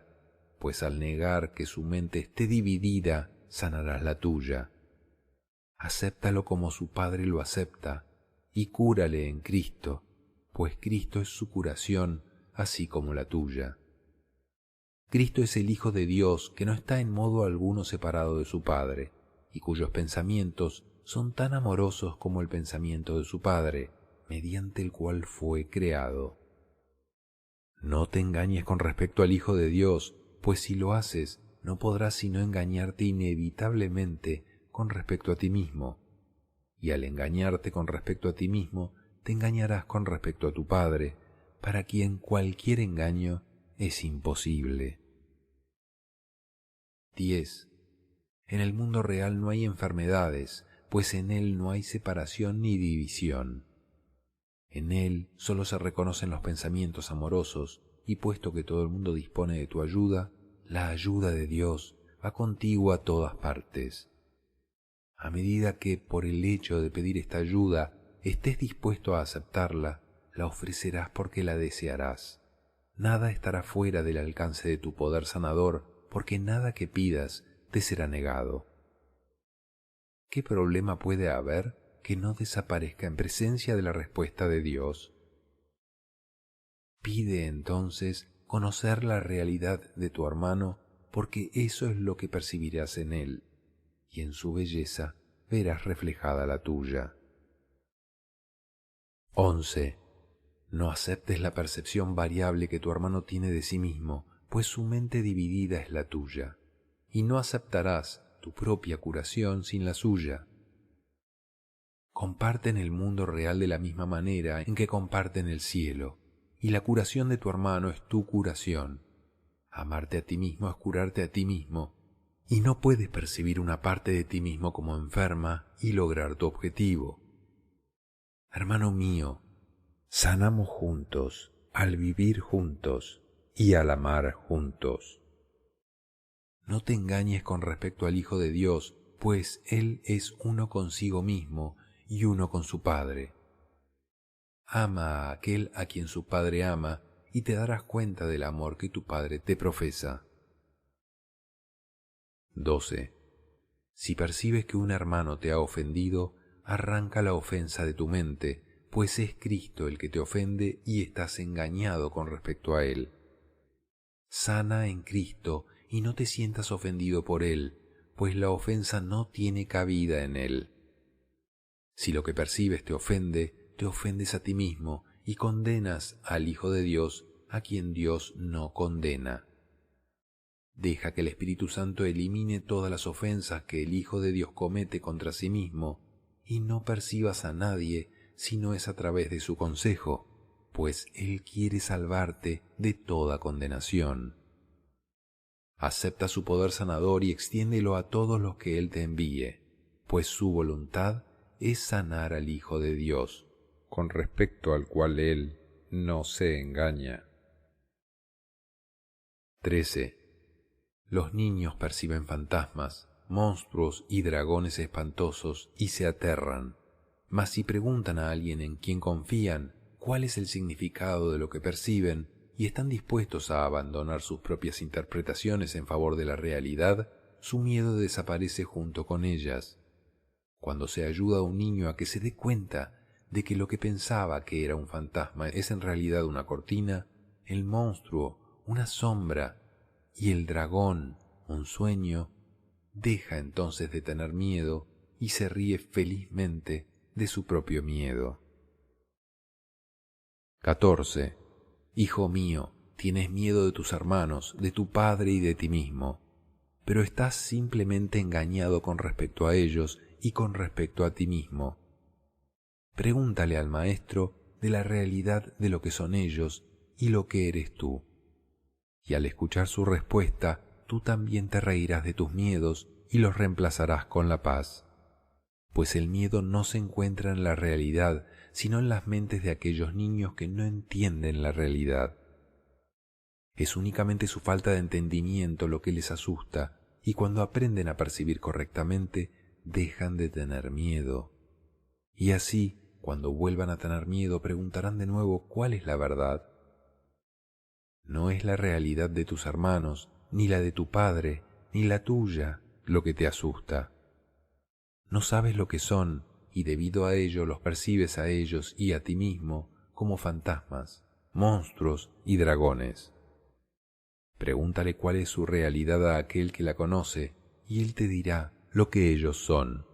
pues al negar que su mente esté dividida, sanarás la tuya. Acéptalo como su Padre lo acepta y cúrale en Cristo, pues Cristo es su curación, así como la tuya. Cristo es el Hijo de Dios que no está en modo alguno separado de su Padre, y cuyos pensamientos son tan amorosos como el pensamiento de su Padre, mediante el cual fue creado. No te engañes con respecto al Hijo de Dios, pues si lo haces, no podrás sino engañarte inevitablemente con respecto a ti mismo, y al engañarte con respecto a ti mismo, te engañarás con respecto a tu Padre, para quien cualquier engaño es imposible. 10. En el mundo real no hay enfermedades, pues en él no hay separación ni división. En él solo se reconocen los pensamientos amorosos, y puesto que todo el mundo dispone de tu ayuda, la ayuda de Dios va contigo a todas partes. A medida que, por el hecho de pedir esta ayuda, estés dispuesto a aceptarla, la ofrecerás porque la desearás. Nada estará fuera del alcance de tu poder sanador, porque nada que pidas te será negado. ¿Qué problema puede haber que no desaparezca en presencia de la respuesta de Dios? Pide entonces conocer la realidad de tu hermano, porque eso es lo que percibirás en él, y en su belleza verás reflejada la tuya. 11. No aceptes la percepción variable que tu hermano tiene de sí mismo, pues su mente dividida es la tuya, y no aceptarás tu propia curación sin la suya. Comparten el mundo real de la misma manera en que comparten el cielo, y la curación de tu hermano es tu curación. Amarte a ti mismo es curarte a ti mismo, y no puedes percibir una parte de ti mismo como enferma y lograr tu objetivo. Hermano mío, sanamos juntos, al vivir juntos y al amar juntos. No te engañes con respecto al Hijo de Dios, pues Él es uno consigo mismo y uno con su Padre. Ama a aquel a quien su Padre ama y te darás cuenta del amor que tu Padre te profesa. 12. Si percibes que un hermano te ha ofendido, arranca la ofensa de tu mente, pues es Cristo el que te ofende y estás engañado con respecto a Él. Sana en Cristo y no te sientas ofendido por Él, pues la ofensa no tiene cabida en Él. Si lo que percibes te ofendes a ti mismo y condenas al Hijo de Dios, a quien Dios no condena. Deja que el Espíritu Santo elimine todas las ofensas que el Hijo de Dios comete contra sí mismo y no percibas a nadie si no es a través de su consejo, pues Él quiere salvarte de toda condenación. Acepta su poder sanador y extiéndelo a todos los que Él te envíe, pues su voluntad es sanar al Hijo de Dios, con respecto al cual Él no se engaña. 13. Los niños perciben fantasmas, monstruos y dragones espantosos y se aterran. Mas si preguntan a alguien en quien confían cuál es el significado de lo que perciben y están dispuestos a abandonar sus propias interpretaciones en favor de la realidad, su miedo desaparece junto con ellas. Cuando se ayuda a un niño a que se dé cuenta de que lo que pensaba que era un fantasma es en realidad una cortina, el monstruo, una sombra, y el dragón, un sueño, deja entonces de tener miedo y se ríe felizmente de su propio miedo. 14. Hijo mío, tienes miedo de tus hermanos, de tu padre y de ti mismo, pero estás simplemente engañado con respecto a ellos y con respecto a ti mismo. Pregúntale al Maestro de la realidad de lo que son ellos y lo que eres tú. Y al escuchar su respuesta, tú también te reirás de tus miedos y los reemplazarás con la paz. Pues el miedo no se encuentra en la realidad, sino en las mentes de aquellos niños que no entienden la realidad. Es únicamente su falta de entendimiento lo que les asusta, y cuando aprenden a percibir correctamente, dejan de tener miedo. Y así, cuando vuelvan a tener miedo, preguntarán de nuevo cuál es la verdad. No es la realidad de tus hermanos, ni la de tu padre, ni la tuya, lo que te asusta. No sabes lo que son, y debido a ello los percibes a ellos y a ti mismo como fantasmas, monstruos y dragones. Pregúntale cuál es su realidad a aquel que la conoce, y él te dirá lo que ellos son.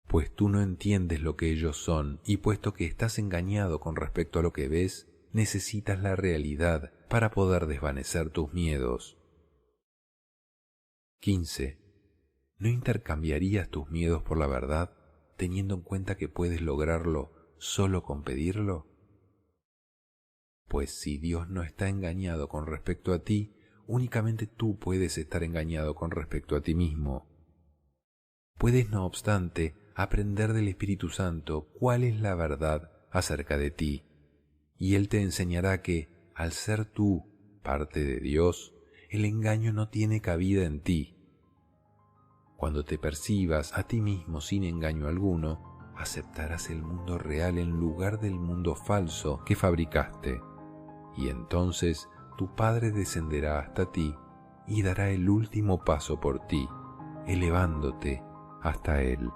Pues tú no entiendes lo que ellos son, y puesto que estás engañado con respecto a lo que ves, necesitas la realidad para poder desvanecer tus miedos. 15. ¿No intercambiarías tus miedos por la verdad, teniendo en cuenta que puedes lograrlo solo con pedirlo? Pues si Dios no está engañado con respecto a ti, únicamente tú puedes estar engañado con respecto a ti mismo. Puedes, no obstante, aprender del Espíritu Santo cuál es la verdad acerca de ti, y Él te enseñará que, al ser tú parte de Dios, el engaño no tiene cabida en ti. Cuando te percibas a ti mismo sin engaño alguno, aceptarás el mundo real en lugar del mundo falso que fabricaste, y entonces tu Padre descenderá hasta ti y dará el último paso por ti, elevándote hasta Él.